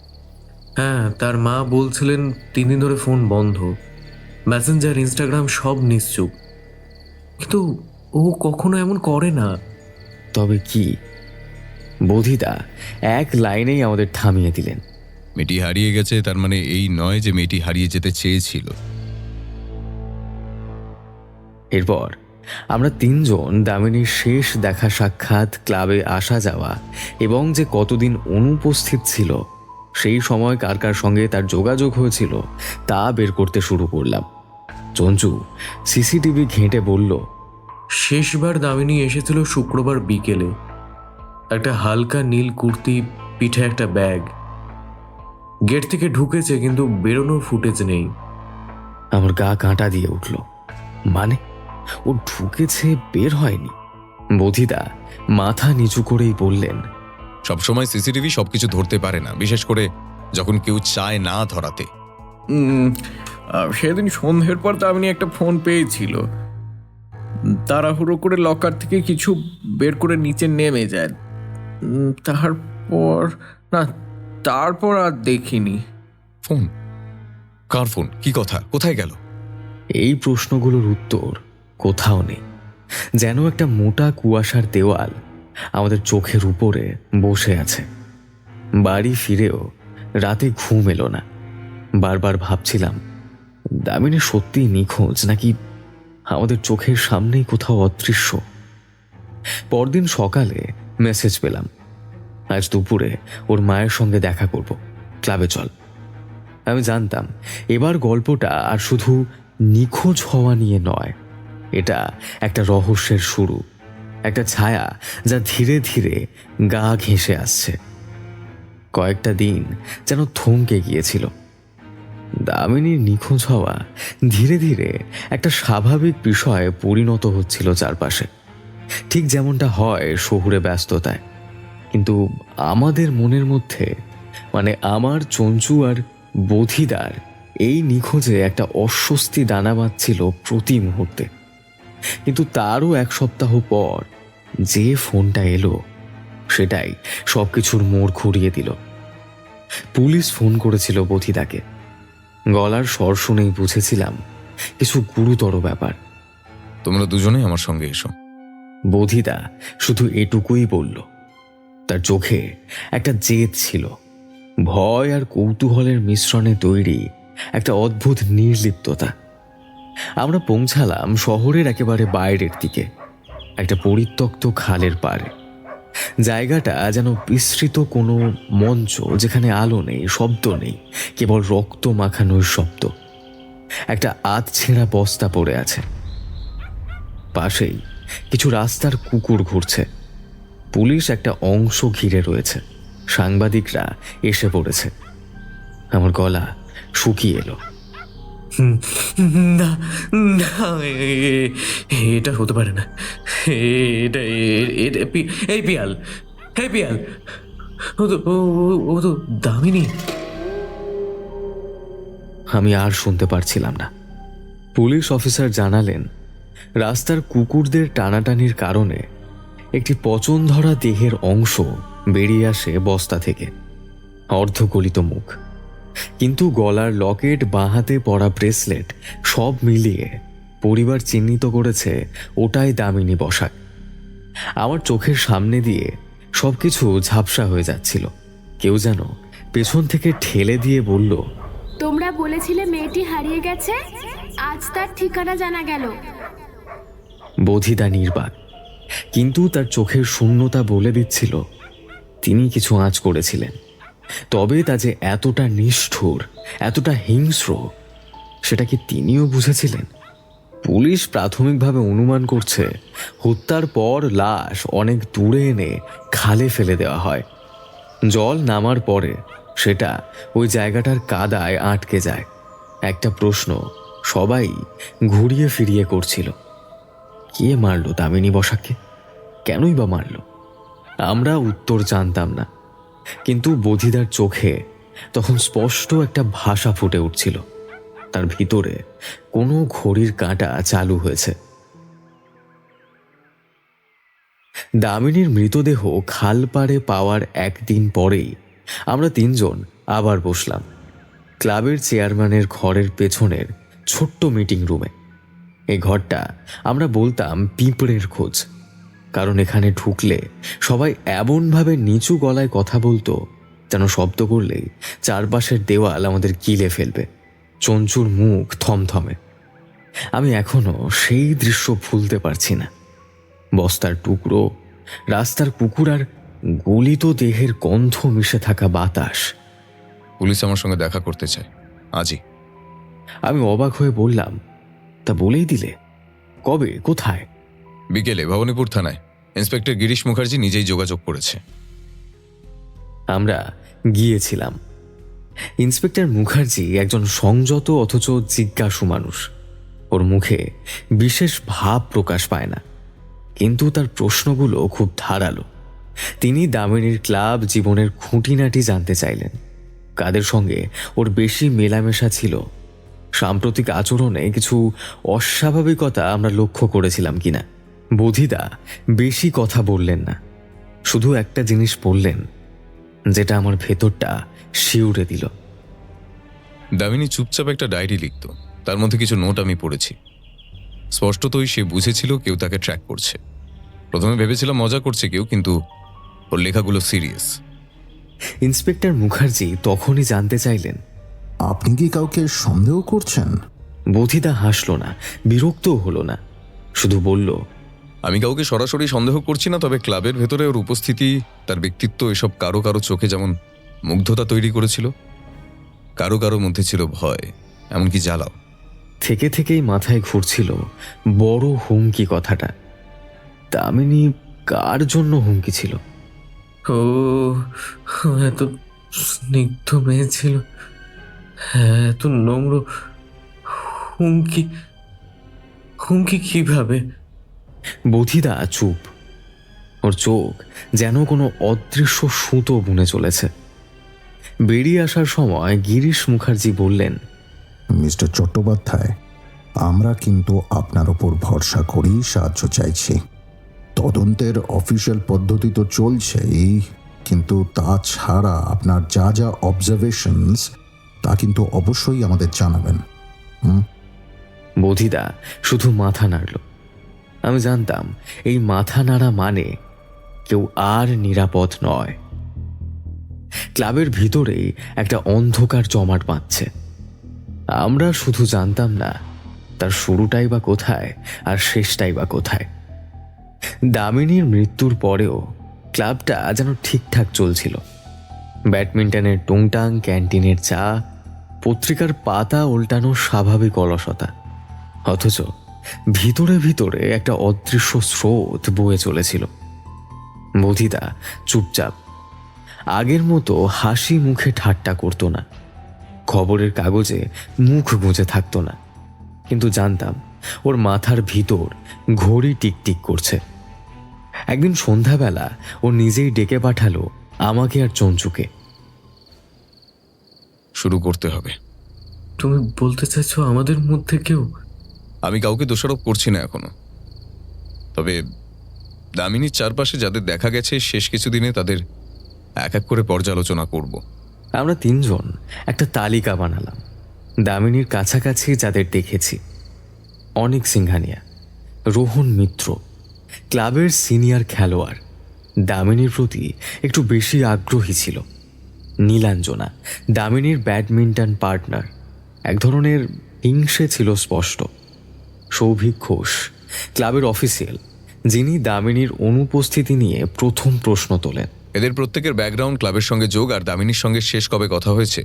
B: হ্যাঁ, তার মা বলছিলেন 3 দিন ধরে ফোন বন্ধ, মেসেঞ্জার, ইনস্টাগ্রাম সব নিশ্চুপ। কিন্তু ও কখনো এমন করে না।
A: তবে কি? বধিদা এক লাইনেই আমাদের থামিয়ে দিলেন।
C: মেয়েটি হারিয়ে গেছে, তার মানে এই নয় যে মেয়েটি হারিয়ে যেতে চেয়েছিল।
A: এরপর আমরা তিনজন দামিনীর শেষ দেখা সাক্ষাৎ, ক্লাবে আসা যাওয়া এবং যে কতদিন অনুপস্থিত ছিল, সেই সময় কার কার সঙ্গে তার যোগাযোগ হয়েছিল তা বের করতে শুরু করলাম। চঞ্চু সিসিটিভি ঘেঁটে বলল,
B: শেষবার দামিনী এসেছিল শুক্রবার বিকেলে। একটা হালকা নীল কুর্তি, পিঠে একটা ব্যাগ। গেট থেকে ঢুকেছে, কিন্তু বেরোনোর ফুটেজ নেই।
A: আমার গা কাঁটা দিয়ে উঠল। মানে ও ঢুকেছে, বের হয়নি? বোধিদা মাথা নিচু করেই বললেন,
C: সবসময় সিসিটিভি সবকিছু ধরতে পারে না, বিশেষ করে যখন কেউ চায় না ধরাতে।
E: সেদিন সন্ধ্যের পর দামিনী একটা ফোন পেয়েছিল। তাড়াহুড়ো করে লকার থেকে কিছু বের করে নিচে নেমে যায়। তারপর আর দেখিনি।
C: ফোন? কার ফোন? কি কথা? কোথায় গেল?
A: এই প্রশ্নগুলোর উত্তর কোথাও নেই। যেন একটা মোটা কুয়াশার দেওয়াল আমাদের চোখের উপরে বসে আছে। বাড়ি ফিরেও রাতে ঘুম এলো না। বারবার ভাবছিলাম, দামিনী সত্যিই নিখোঁজ, নাকি আমাদের চোখের সামনেই কোথাও অদৃশ্য। পরদিন সকালে মেসেজ পেলাম, আজ দুপুরে ওর মায়ের সঙ্গে দেখা করব, ক্লাবে চল। আমি জানতাম এবার গল্পটা আর শুধু নিখোঁজ হওয়া নিয়ে নয়, এটা একটা রহস্যের শুরু, একটা ছায়া যা ধীরে ধীরে গা ঘেঁষে আসছে। কয়েকটা দিন যেন থমকে গিয়েছিল। দামিনীর নিখোঁজ হওয়া ধীরে ধীরে একটা স্বাভাবিক বিষয়ে পরিণত হচ্ছিল চারপাশে, ঠিক যেমনটা হয় শহুরে ব্যস্ততায়। কিন্তু আমাদের মনের মধ্যে, মানে আমার, চঞ্চু আর বোধিদার এই নিখোঁজে একটা অস্বস্তি দানা বাঁধছিল প্রতি মুহূর্তে। কিন্তু তারও এক সপ্তাহ পর যে ফোনটা এলো, সেটাই সবকিছুর মোড় ঘুরিয়ে দিল। পুলিশ ফোন করেছিল বোধিদাকে। গলার স্বর শুনেই বুঝেছিলাম কিছু গুরুতর ব্যাপার।
C: তোমরা দুজনেই আমার সঙ্গে এসো।
A: বোধিদা শুধু এটুকুই বলল। তার চোখে একটা জেদ ছিল, ভয় আর কৌতূহলের মিশ্রণে তৈরি একটা অদ্ভুত নির্লিপ্ততা। আমরা পৌঁছালাম শহরের একেবারে বাইরের দিকে, একটা পরিত্যক্ত খালের পাড়ে। জায়গাটা যেন বিস্তৃত কোনো মঞ্চ, যেখানে আলো নেই, শব্দ নেই, কেবল রক্ত মাখানোর শব্দ। একটা আধছেঁড়া বস্তা পড়ে আছে। পাশেই কিছু রাস্তার কুকুর ঘুরছে। পুলিশ একটা অংশ ঘিরে রয়েছে। সাংবাদিকরা এসে পড়েছে। আমার গলা শুকিয়ে এলো।
B: না না, এটা হতে পারে না। এটা এই পিয়াল, হে পিয়াল, ও তো দামিনী।
A: আমি আর শুনতে পারছিলাম না। পুলিশ অফিসার জানালেন, রাস্তার কুকুরদের টানাটানির কারণে একটি পচন ধরা দেহের অংশ বেরিয়ে আসে বস্তা থেকে। অর্ধগলিত মুখ, কিন্তু গলার লকেট, বাঁ হাতে পরা ব্রেসলেট, সব মিলিয়ে পরিবার চিহ্নিত করেছে ওটাই দামিনী বসাক। আমার চোখের সামনে দিয়ে সবকিছু ঝাপসা হয়ে যাচ্ছিল। কেউ যেন পেছন থেকে ঠেলে দিয়ে বলল,
D: তোমরা বলেছিলে মেয়েটি হারিয়ে গেছে, আজ তার ঠিকানা জানা গেল।
A: বোধিদা নির্বাক, কিন্তু তার চোখের শূন্যতা বলে দিচ্ছিল তিনি কিছু আঁচ করেছিলেন। তবে তা যে এতটা নিষ্ঠুর, এতটা হিংস্র, সেটা কি তিনিও বুঝেছিলেন? পুলিশ প্রাথমিকভাবে অনুমান করছে হত্যার পর লাশ অনেক দূরে এনে খালে ফেলে দেওয়া হয়। জল নামার পরে সেটা ওই জায়গাটার কাদায় আটকে যায়। একটা প্রশ্ন সবাই ঘুরিয়ে ফিরিয়ে করছিল, কে মারল দামিনী বসাককে? কেনই বা মারল? আমরা উত্তর জানতাম না, কিন্তু বোধিদার চোখে তখন স্পষ্ট একটা ভাষা ফুটে উঠছিল। তার ভিতরে কোনো ঘড়ির কাঁটা চালু হয়েছে। দামিনীর মৃতদেহ খালপাড়ে পাওয়ার একদিন পরেই আমরা তিনজন আবার বসলাম ক্লাবের চেয়ারম্যানের ঘরের পেছনের ছোট্ট মিটিং রুমে। এই ঘরটা আমরা বলতাম পিঁপড়ের খোঁজ, কারণ এখানে ঢুকলে সবাই এমনভাবে নিচু গলায় কথা বলতো যেন শব্দ করলেই চারপাশের দেওয়াল আমাদের গিলে ফেলবে। চঞ্চুর মুখ থমথমে। আমি এখনো সেই দৃশ্য ভুলতে পারছি না। বস্তার টুকরো, রাস্তার কুকুর আর গলিত দেহের গন্ধ মিশে থাকা বাতাস।
C: পুলিশ আমার সঙ্গে দেখা করতে চায় আজই।
A: আমি অবাক হয়ে বললাম, তা বলেই দিলে? কবে, কোথায়?
C: বিকেলে ভবানীপুর থানায় ইন্সপেক্টর গিরিশ মুখার্জি নিজেই যোগাযোগ করেছে।
A: আমরা গিয়েছিলাম। ইন্সপেক্টর মুখার্জি একজন সংযত অথচ জিজ্ঞাসু মানুষ। ওর মুখে বিশেষ ভাব প্রকাশ পায় না, কিন্তু তার প্রশ্নগুলো খুব ধারালো। তিনি দামিনীর ক্লাব জীবনের খুঁটিনাটি জানতে চাইলেন। কাদের সঙ্গে ওর বেশি মেলামেশা ছিল, সাম্প্রতিক আচরণে কিছু অস্বাভাবিকতা আমরা লক্ষ্য করেছিলাম কিনা। বোধিদা বেশি কথা বললেন না, শুধু একটা জিনিস বললেন যেটা আমার ভেতরটা শিউরে দিল।
C: দামিনী চুপচাপ একটা ডায়েরি লিখত, তার মধ্যে কিছু নোট আমি পড়েছি। স্পষ্টতই সে বুঝেছিল কেউ তাকে ট্র্যাক করছে। প্রথমে ভেবেছিলাম মজা করছে কেউ, কিন্তু ওর লেখাগুলো সিরিয়াস।
A: ইন্সপেক্টর মুখার্জি তখনই জানতে চাইলেন,
F: আপনি কি কাউকে সন্দেহ করছেন?
A: বোধিদা হাসল না, বিরক্তও হলো না, শুধু বলল,
C: আমি কাউকে সরাসরি সন্দেহ করছি না, তবে ক্লাবের ভেতরে ওর উপস্থিতি, তার ব্যক্তিত্ব, এসব কারো কারো চোখে যেমন মুগ্ধতা তৈরি করেছিল, কারো কারো মধ্যে ছিল ভয়, এমনকি জ্বালাও।
A: থেকে থেকেই মাথায় ঘুরছিল বড় হুমকি কথাটা। দামিনী কার জন্য হুমকি ছিল?
B: ও এত স্নিগ্ধ মেয়ে ছিল, এত নম্র, হুমকি হুমকি কিভাবে?
A: বোধিদা চুপ। ওর চোখ যেন কোনো অদৃশ্য সুতো বুনে চলেছে। বেরিয়ে আসার সময় গিরিশ মুখার্জি বললেন,
F: মিস্টার চট্টোপাধ্যায়, আমরা কিন্তু আপনার ওপর ভরসা করেই সাহায্য চাইছি। তদন্তের অফিসিয়াল পদ্ধতি তো চলছেই, কিন্তু তাছাড়া আপনার যা যা অবজারভেশনস তা কিন্তু অবশ্যই আমাদের জানাবেন।
A: বোধিদা শুধু মাথা নাড়ল। আমি জানতাম এই মাথা নাড়া মানে কেউ আর নিরাপদ নয়। ক্লাবের ভিতরেই একটা অন্ধকার জমাট বাঁধছে। আমরা শুধু জানতাম না তার শুরুটাই বা কোথায় আর শেষটাই বা কোথায়। দামিনীর মৃত্যুর পরেও ক্লাবটা যেন ঠিকঠাক চলছিল। ব্যাডমিন্টনের টুংটাং, ক্যান্টিনের চা, পত্রিকার পাতা উল্টানোর স্বাভাবিক অলসতা, অথচ ভিতরে ভিতরে একটা অদৃশ্য স্রোত বয়ে চলেছিল। বোধিদা চুপচাপ, আগের মতো হাসি মুখে ঠাট্টা করতো না, খবরের কাগজে মুখ গুঁজে থাকতো না, কিন্তু জানতাম ওর মাথার ভিতর ঘড়ি টিকটিক করছে। একদিন সন্ধ্যাবেলা ও নিজেই ডেকে পাঠালো আমাকে আর চঞ্চুকে।
C: শুরু করতে হবে।
B: তুমি বলতে চাইছো আমাদের মধ্যে কেউ?
C: আমি কাউকে দোষারোপ করছি না এখনো, তবে দামিনীর চারপাশে যাদের দেখা গেছে শেষ কিছুদিনে তাদের এক এক করে পর্যালোচনা করব।
A: আমরা তিনজন একটা তালিকা বানালাম। দামিনীর কাছাকাছি যাদের দেখেছি: অনিক সিংহানিয়া, রোহন মিত্র, ক্লাবের সিনিয়র খেলোয়াড়, দামিনীর প্রতি একটু বেশি আগ্রহী ছিল; নীলাঞ্জনা, দামিনীর ব্যাডমিন্টন পার্টনার, এক ধরনের হিংসে ছিল স্পষ্ট; সৌভিক ঘোষ, ক্লাবের অফিসিয়াল, যিনি দামিনীর অনুপস্থিতি নিয়ে প্রথম প্রশ্ন তোলেন।
C: এদের প্রত্যেকের ব্যাকগ্রাউন্ড, ক্লাবের সঙ্গে যোগ আর দামিনীর সঙ্গে শেষ কবে কথা হয়েছে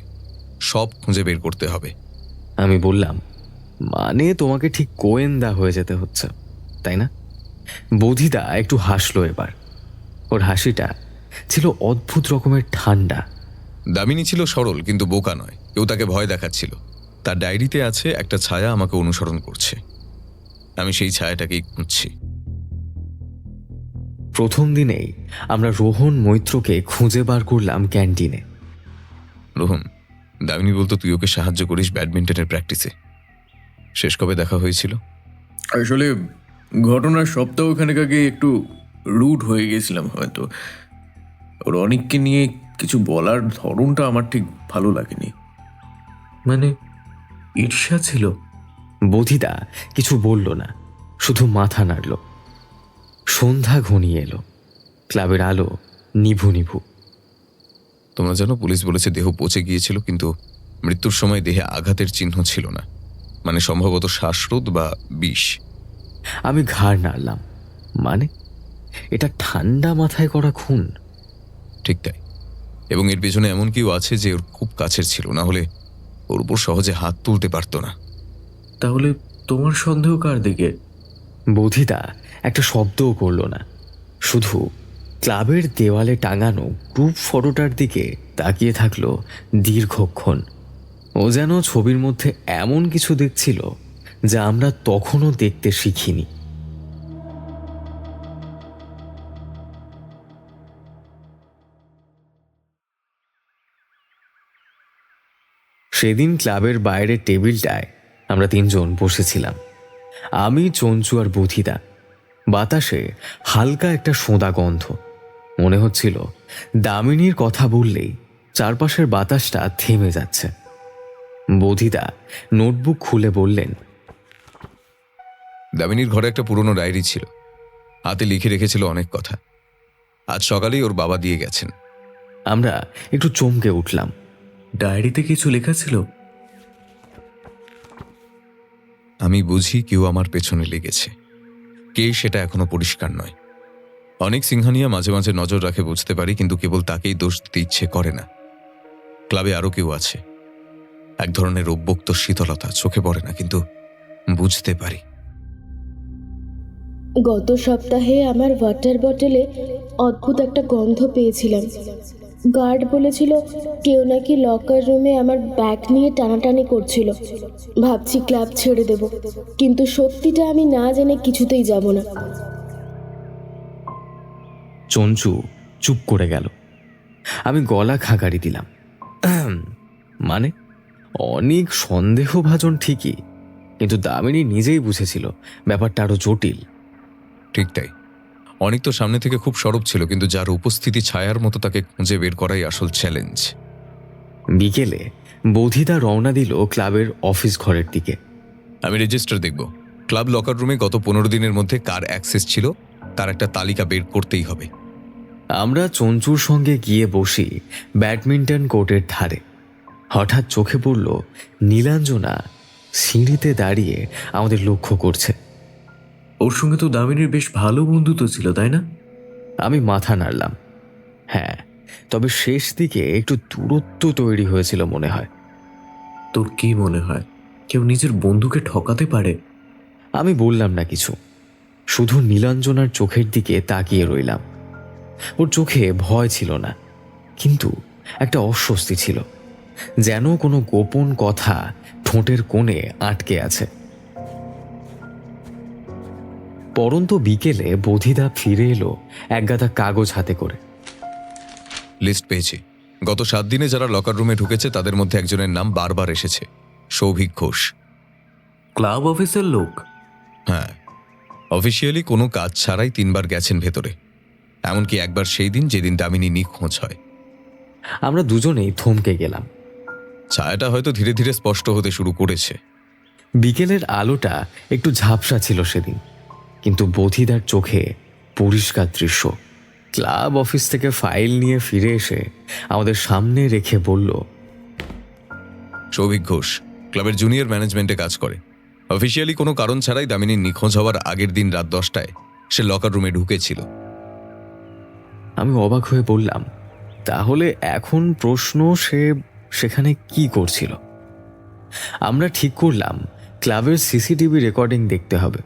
C: সব খুঁজে বের করতে হবে।
A: আমি বললাম, মানে তোমাকে ঠিক গোয়েন্দা হয়ে যেতে হচ্ছে, তাই না? বোধিদা একটু হাসলো এবার। ওর হাসিটা ছিল অদ্ভুত রকমের ঠান্ডা।
C: দামিনী ছিল সরল কিন্তু বোকা নয়, কেউ তাকে ভয় দেখাচ্ছিল। তার ডায়েরিতে আছে একটা ছায়া আমাকে অনুসরণ করছে, আমি সেই ছায়াটাকেই খুঁজছি।
A: প্রথম দিনেই আমরা রোহন মৈত্রকে খুঁজে বার করলাম ক্যান্টিনে।
C: রোহন, দামিনী বলতো তুই ওকে সাহায্য করিস ব্যাডমিন্টনের প্র্যাকটিসে। শেষ কবে দেখা হয়েছিল?
E: আসলে ঘটনার সপ্তাহখানেক আগে একটু রুড হয়ে গেছিলাম হয়তো। ওর অনেককে নিয়ে কিছু বলার ধরনটা আমার ঠিক ভালো লাগেনি।
B: মানে ঈর্ষা ছিল?
A: বোধিদা কিছু বলল না, শুধু মাথা নাড়ল। সন্ধ্যা ঘনিয়ে এলো, ক্লাবের আলো নিভু নিভু।
C: তোমরা জানো, পুলিশ বলেছে দেহ পচে গিয়েছিল, কিন্তু মৃত্যুর সময় দেহে আঘাতের চিহ্ন ছিল না। মানে সম্ভবত শ্বাসরোধ বা বিষ।
A: আমি ঘাড় নাড়লাম। মানে এটা ঠান্ডা মাথায় করা খুন?
C: ঠিক তাই, এবং এর পেছনে এমন কেউ আছে যে ওর খুব কাছের ছিল, না হলে ওর উপর সহজে হাত তুলতে পারতো না।
B: তাহলে তোমার সন্দেহ কার দিকে?
A: বোধিদা একটা শব্দও করল না, শুধু ক্লাবের দেওয়ালে টাঙানো গ্রুপ ফটোটার দিকে তাকিয়ে থাকলো দীর্ঘক্ষণ। ও যেন ছবির মধ্যে এমন কিছু দেখছিল যা আমরা তখনও দেখতে শিখিনি। সেদিন ক্লাবের বাইরের টেবিলটায় আমরা তিনজন বসেছিলাম, আমি, চঞ্চু আর বুধিদা। বাতাসে হালকা একটা সোঁদা গন্ধ। মনে হচ্ছিল দামিনীর কথা বললেই চারপাশের বাতাসটা থেমে যাচ্ছে। বুধিদা নোটবুক খুলে বললেন,
C: দামিনীর ঘরে একটা পুরনো ডায়েরি ছিল, হাতে লিখে রেখেছিল অনেক কথা। আজ সকালেই ওর বাবা দিয়ে গেছেন।
A: আমরা একটু চমকে উঠলাম।
B: ডায়েরিতে কিছু লেখা ছিল?
C: আমি বুঝি কেউ আমার পেছনে লেগেছে, কে সেটা এখনো পরিষ্কার নয়। অনেক সিংহানিয়া মাঝে মাঝে নজর রাখে বুঝতে পারি, কিন্তু কেবল তাকেই দোষ দিতে ইচ্ছে করে না। ক্লাবে আরো কেউ আছে, এক ধরনের অব্যক্ত শীতলতা, চোখে পড়ে না কিন্তু বুঝতে পারি।
D: গত সপ্তাহে আমার ওয়াটার বটলে অদ্ভুত একটা গন্ধ পেয়েছিলাম। গার্ড বলেছিল কেউ নাকি লকার রুমে আমার ব্যাগ নিয়ে টানাটানি করছিল। ভাবছি ক্লাব ছেড়ে দেব, কিন্তু সত্যিটা আমি না জেনে কিছুতেই যাব না।
A: চঞ্চু চুপ করে গেল। আমি গলা খাকারি দিলাম। মানে অনেক সন্দেহভাজন ঠিকই, কিন্তু দামিনী নিজেই বুঝেছিল ব্যাপারটা আরো জটিল।
C: ঠিক তাই, অনেক তো সামনে থেকে খুব সরব ছিল, কিন্তু যার উপস্থিতি ছায়ার মতো তাকে খুঁজে বের করাই আসল চ্যালেঞ্জ।
A: বিকেলে বোধিদা রওনা দিল ক্লাবের অফিস ঘরের দিকে।
C: আমি রেজিস্টার দেখব। ক্লাব লকার রুমে গত 15 দিনের মধ্যে কার অ্যাক্সেস ছিল তার একটা তালিকা বের করতেই হবে।
A: আমরা চঞ্চুর সঙ্গে গিয়ে বসি ব্যাডমিন্টন কোর্টের ধারে। হঠাৎ চোখে পড়ল নীলাঞ্জনা সিঁড়িতে দাঁড়িয়ে আমাদের লক্ষ্য করছে।
B: ওর সঙ্গে তো দামিনীর বেশ ভালো বন্ধুত্ব ছিল, তাই না?
A: আমি মাথা নাড়লাম। হ্যাঁ, তবে শেষ দিকে একটু দূরত্ব তৈরি হয়েছিল মনে হয়।
B: তোর কি মনে হয় কেউ নিজের বন্ধুকে ঠকাতে পারে?
A: আমি বললাম না কিছু, শুধু নীলাঞ্জনার চোখের দিকে তাকিয়ে রইলাম। ওর চোখে ভয় ছিল না, কিন্তু একটা অস্বস্তি ছিল, যেন কোনো গোপন কথা ঠোঁটের কোণে আটকে আছে। পরন্ত বিকেলে বোধিদা ফিরে এলো একগাদা কাগজ হাতে করে।
C: লিস্ট পেয়েছি। গত 7 দিনে যারা লকার রুমে ঢুকেছে তাদের মধ্যে একজনের নাম বারবার এসেছে, সৌভিক ঘোষ।
B: ক্লাব অফিসের লোক?
C: হ্যাঁ, অফিসিয়ালি কোনো কাজ ছাড়াই 3 বার গেছেন ভেতরে, এমনকি একবার সেই দিন যেদিন দামিনী নিখোঁজ হয়।
A: আমরা দুজনেই থমকে গেলাম।
C: ছায়াটা হয়তো ধীরে ধীরে স্পষ্ট হতে শুরু করেছে।
A: বিকেলের আলোটা একটু ঝাপসা ছিল সেদিন, কিন্তু বোধিদার চোখে পরিষ্কার দৃশ্য। ক্লাব অফিস থেকে ফাইল নিয়ে ফিরে এসে আমাদের সামনে রেখে বলল,
C: সৌভিক ঘোষ ক্লাবের জুনিয়র ম্যানেজমেন্টে কাজ করে। অফিসিয়ালি কোনো কারণ ছাড়াই দামিনীর নিখোঁজ হওয়ার আগের দিন রাত 10টায় সে লকার রুমে ঢুকেছিল।
A: আমি অবাক হয়ে বললাম, তাহলে এখন প্রশ্ন সে সেখানে কি করছিল? আমরা ঠিক করলাম ক্লাবের সিসিটিভি রেকর্ডিং দেখতে হবে,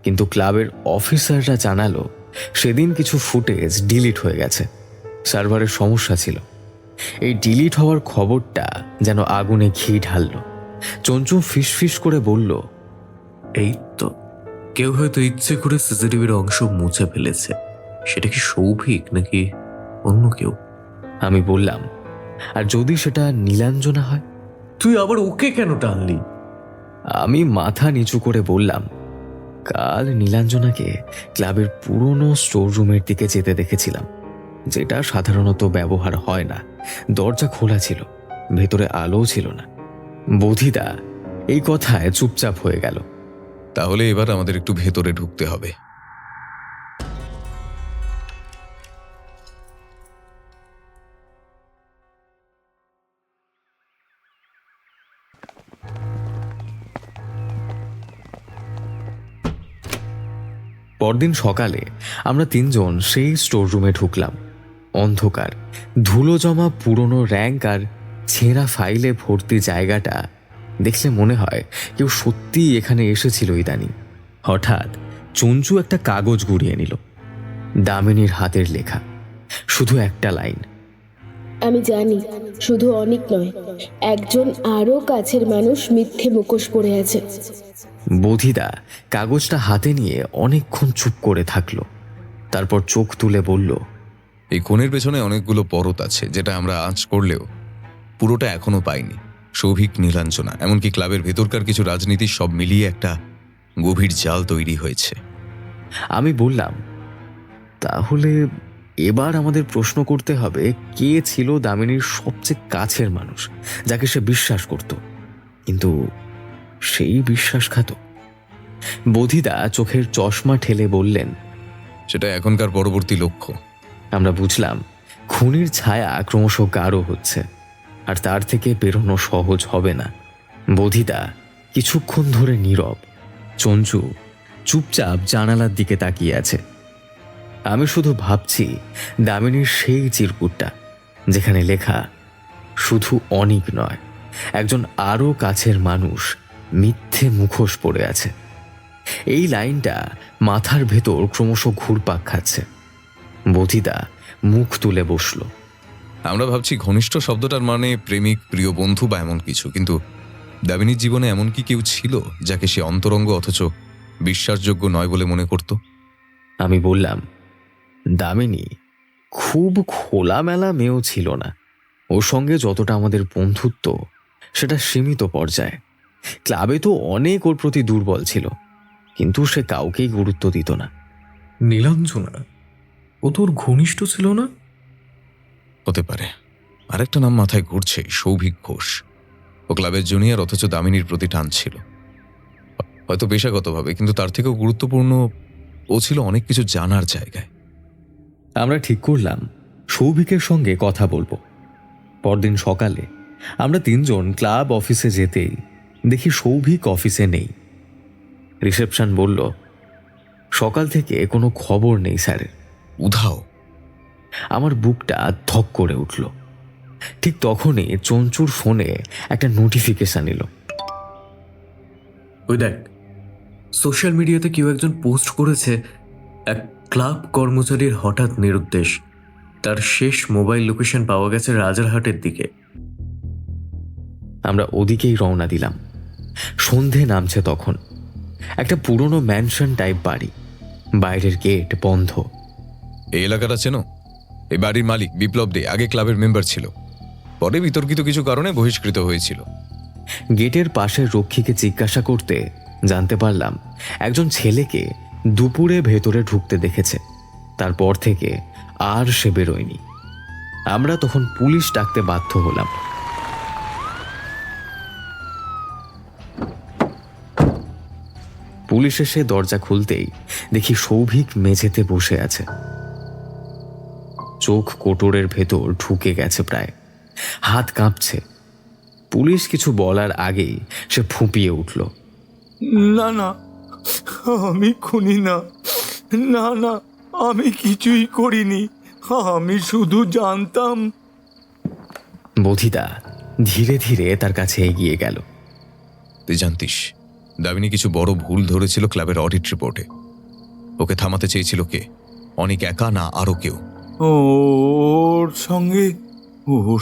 A: কিন্তু ক্লাবের অফিসাররা জানালো সেদিন কিছু ফুটেজ ডিলিট হয়ে গেছে, সার্ভারের সমস্যা ছিল। এই ডিলিট হওয়ার খবরটা যেন আগুনে ঘি ঢাললো। চঞ্চু ফিসফিস করে বলল,
B: এই তো, কেউ হয়তো ইচ্ছে করে সিসিটিভির অংশ মুছে ফেলেছে। সেটা কি সৌভিক নাকি অন্য কেউ?
A: আমি বললাম, আর যদি সেটা নীলাঞ্জনা হয়?
B: তুই আবার ওকে কেন টানলি?
A: আমি মাথা নিচু করে বললাম, কাল নীলাঞ্জনাকে ক্লাবের পুরনো স্টোর রুমের দিকে যেতে দেখেছিলাম, যেটা সাধারণত ব্যবহার হয় না। দরজা খোলা ছিল, ভেতরে আলোও ছিল না। বোধিদা এই কথায় চুপচাপ হয়ে গেল।
C: তাহলে এবার আমাদের একটু ভেতরে ঢুকতে হবে।
A: পরদিন সকালে আমরা তিনজন সেই স্টোর রুমে ঢুকলাম। অন্ধকার, ধুলো জমা পুরনো র্যাঙ্ক আর ছেঁড়া ফাইলে ভর্তি জায়গাটা দেখলে মনে হয় কেউ সত্যিই এখানে এসেছিল ইদানিং। হঠাৎ চঞ্চু একটা কাগজ গুড়িয়ে নিল। দামিনীর হাতের লেখা, শুধু একটা লাইন,
D: আমি জানি শুধু অনেক নয়, একজন আরও কাছের মানুষ মিথ্যে মুখোশ পরে আছে।
A: বোধিদা কাগজটা হাতে নিয়ে অনেকক্ষণ চুপ করে থাকলো। তারপর চোখ তুলে বলল,
C: এই খুনের পেছনে অনেকগুলো পরত আছে, যেটা আমরা আঁচ করলেও পুরোটা এখনো পাইনি। সৌভিক, নীলাঞ্জনা, এমনকি ক্লাবের ভেতরকার কিছু রাজনীতি, সব মিলিয়ে একটা গভীর জাল তৈরি হয়েছে।
A: আমি বললাম, তাহলে এবার আমাদের প্রশ্ন করতে হবে, কে ছিল দামিনীর সবচেয়ে কাছের মানুষ, যাকে সে বিশ্বাস করত, কিন্তু সেই বিশ্বাসঘাতক? বোধিদা চোখের চশমা ঠেলে বললেন,
C: সেটা এখনকার পরবর্তী লক্ষ্য।
A: আমরা বুঝলাম খুনির ছায়া ক্রমশ গাঢ় হচ্ছে, আর তার থেকে বেরোনো সহজ হবে না। বোধিদা কিছুক্ষণ ধরে নীরব, চঞ্চু চুপচাপ জানালার দিকে তাকিয়ে আছে। আমি শুধু ভাবছি দামিনীর সেই চিরকুটটা, যেখানে লেখা, শুধু অনিক নয়, একজন আরও কাছের মানুষ মিথ্যে মুখোশ পড়ে আছে। এই লাইনটা মাথার ভেতর ক্রমশ ঘুরপাক খাচ্ছে। বোধিদা মুখ তুলে বসল।
C: আমরা ভাবছি ঘনিষ্ঠ শব্দটার মানে প্রেমিক, প্রিয় বন্ধু বা এমন কিছু, কিন্তু দামিনীর জীবনে এমন কি কেউ ছিল যাকে সে অন্তরঙ্গ অথচ বিশ্বাসযোগ্য নয় বলে মনে করত?
A: আমি বললাম, দামিনী খুব খোলামেলা মেয়েও ছিল না। ওর সঙ্গে যতটা আমাদের বন্ধুত্ব, সেটা সীমিত পর্যায়ে। ক্লাবে তো অনেক ওর প্রতি দুর্বল ছিল, কিন্তু সে কাউকেই গুরুত্ব দিত না।
B: নীলাঞ্জনা, ও তোর ঘনিষ্ঠ ছিল না?
C: হতে পারে। আরেকটা নাম মাথায় ঘুরছে, সৌভিক ঘোষ। ও ক্লাবের জুনিয়র, অথচ দামিনীর প্রতি টান ছিল, হয়তো পেশাগতভাবে, কিন্তু তার থেকেও গুরুত্বপূর্ণ, ও ছিল অনেক কিছু জানার জায়গায়।
A: আমরা ঠিক করলাম সৌভিকের সঙ্গে কথা বলবো। পরদিন সকালে আমরা তিনজন ক্লাব অফিসে যেতেই দেখি সৌভিক অফিসে নেই। রিসেপশন বলল, সকাল থেকে কোনো খবর নেই স্যারের।
C: উধাও।
A: আমার বুকটা ধক করে উঠল। ঠিক তখনই চঞ্চুর ফোনে একটা নোটিফিকেশন এলো।
B: ওই দেখ, সোশ্যাল মিডিয়াতে কেউ একজন পোস্ট করেছে, এক ক্লাব কর্মচারীর হঠাৎ নিরুদ্দেশ, তার শেষ মোবাইল লোকেশন পাওয়া গেছে রাজারহাটের দিকে।
A: আমরা ওদিকেই রওনা দিলাম। সন্ধে নামছে তখন। একটা পুরনো ম্যানশন টাইপ বাড়ি, বাইরের গেট বন্ধ।
C: এই এলাকাটা চেনো? এই বাড়ির মালিক বিপ্লব দে আগে ক্লাবের মেম্বার ছিল, পরে বিতর্কিত কিছু কারণে বহিষ্কৃত হয়েছিল।
A: গেটের পাশের রক্ষীকে জিজ্ঞাসা করতে জানতে পারলাম একজন ছেলেকে দুপুরে ভেতরে ঢুকতে দেখেছে। তারপর থেকে আর সে বেরোয়নি। আমরা তখন পুলিশ ডাকতে বাধ্য হলাম। পুলিশ এসে দরজা খুলতেই দেখি সৌভিক মেঝেতে বসে আছে। চোখ কোটরের ভেতর ঢুকে গেছে প্রায়, হাত কাঁপছে। পুলিশ কিছু বলার আগেই সে ফুঁপিয়ে উঠল,
G: না না, আমি খুনি না, না না, আমি কিছুই করিনি, আমি শুধু জানতাম।
A: বোধিদা ধীরে ধীরে তার কাছে এগিয়ে গেল।
C: তুই জানতিস দামিনী কিছু বড় ভুল ধরেছিল ক্লাবের অডিট রিপোর্টে? ওকে থামাতে চেয়েছিল কে? অনেক একা না আরো কেউ?
G: ওর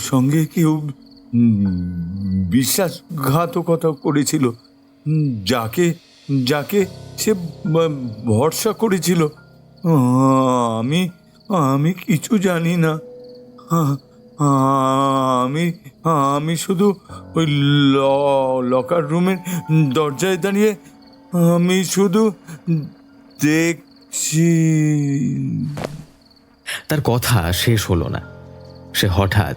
G: সঙ্গে কেউ বিশ্বাসঘাতকতা করেছিল, যাকে যাকে সে ভরসা করেছিল। আমি আমি কিছু জানি না। আমি শুধু ওই লকার রুমের দরজায় দাঁড়িয়ে আমি শুধু দেখছি।
A: তার কথা শেষ হলো না। সে হঠাৎ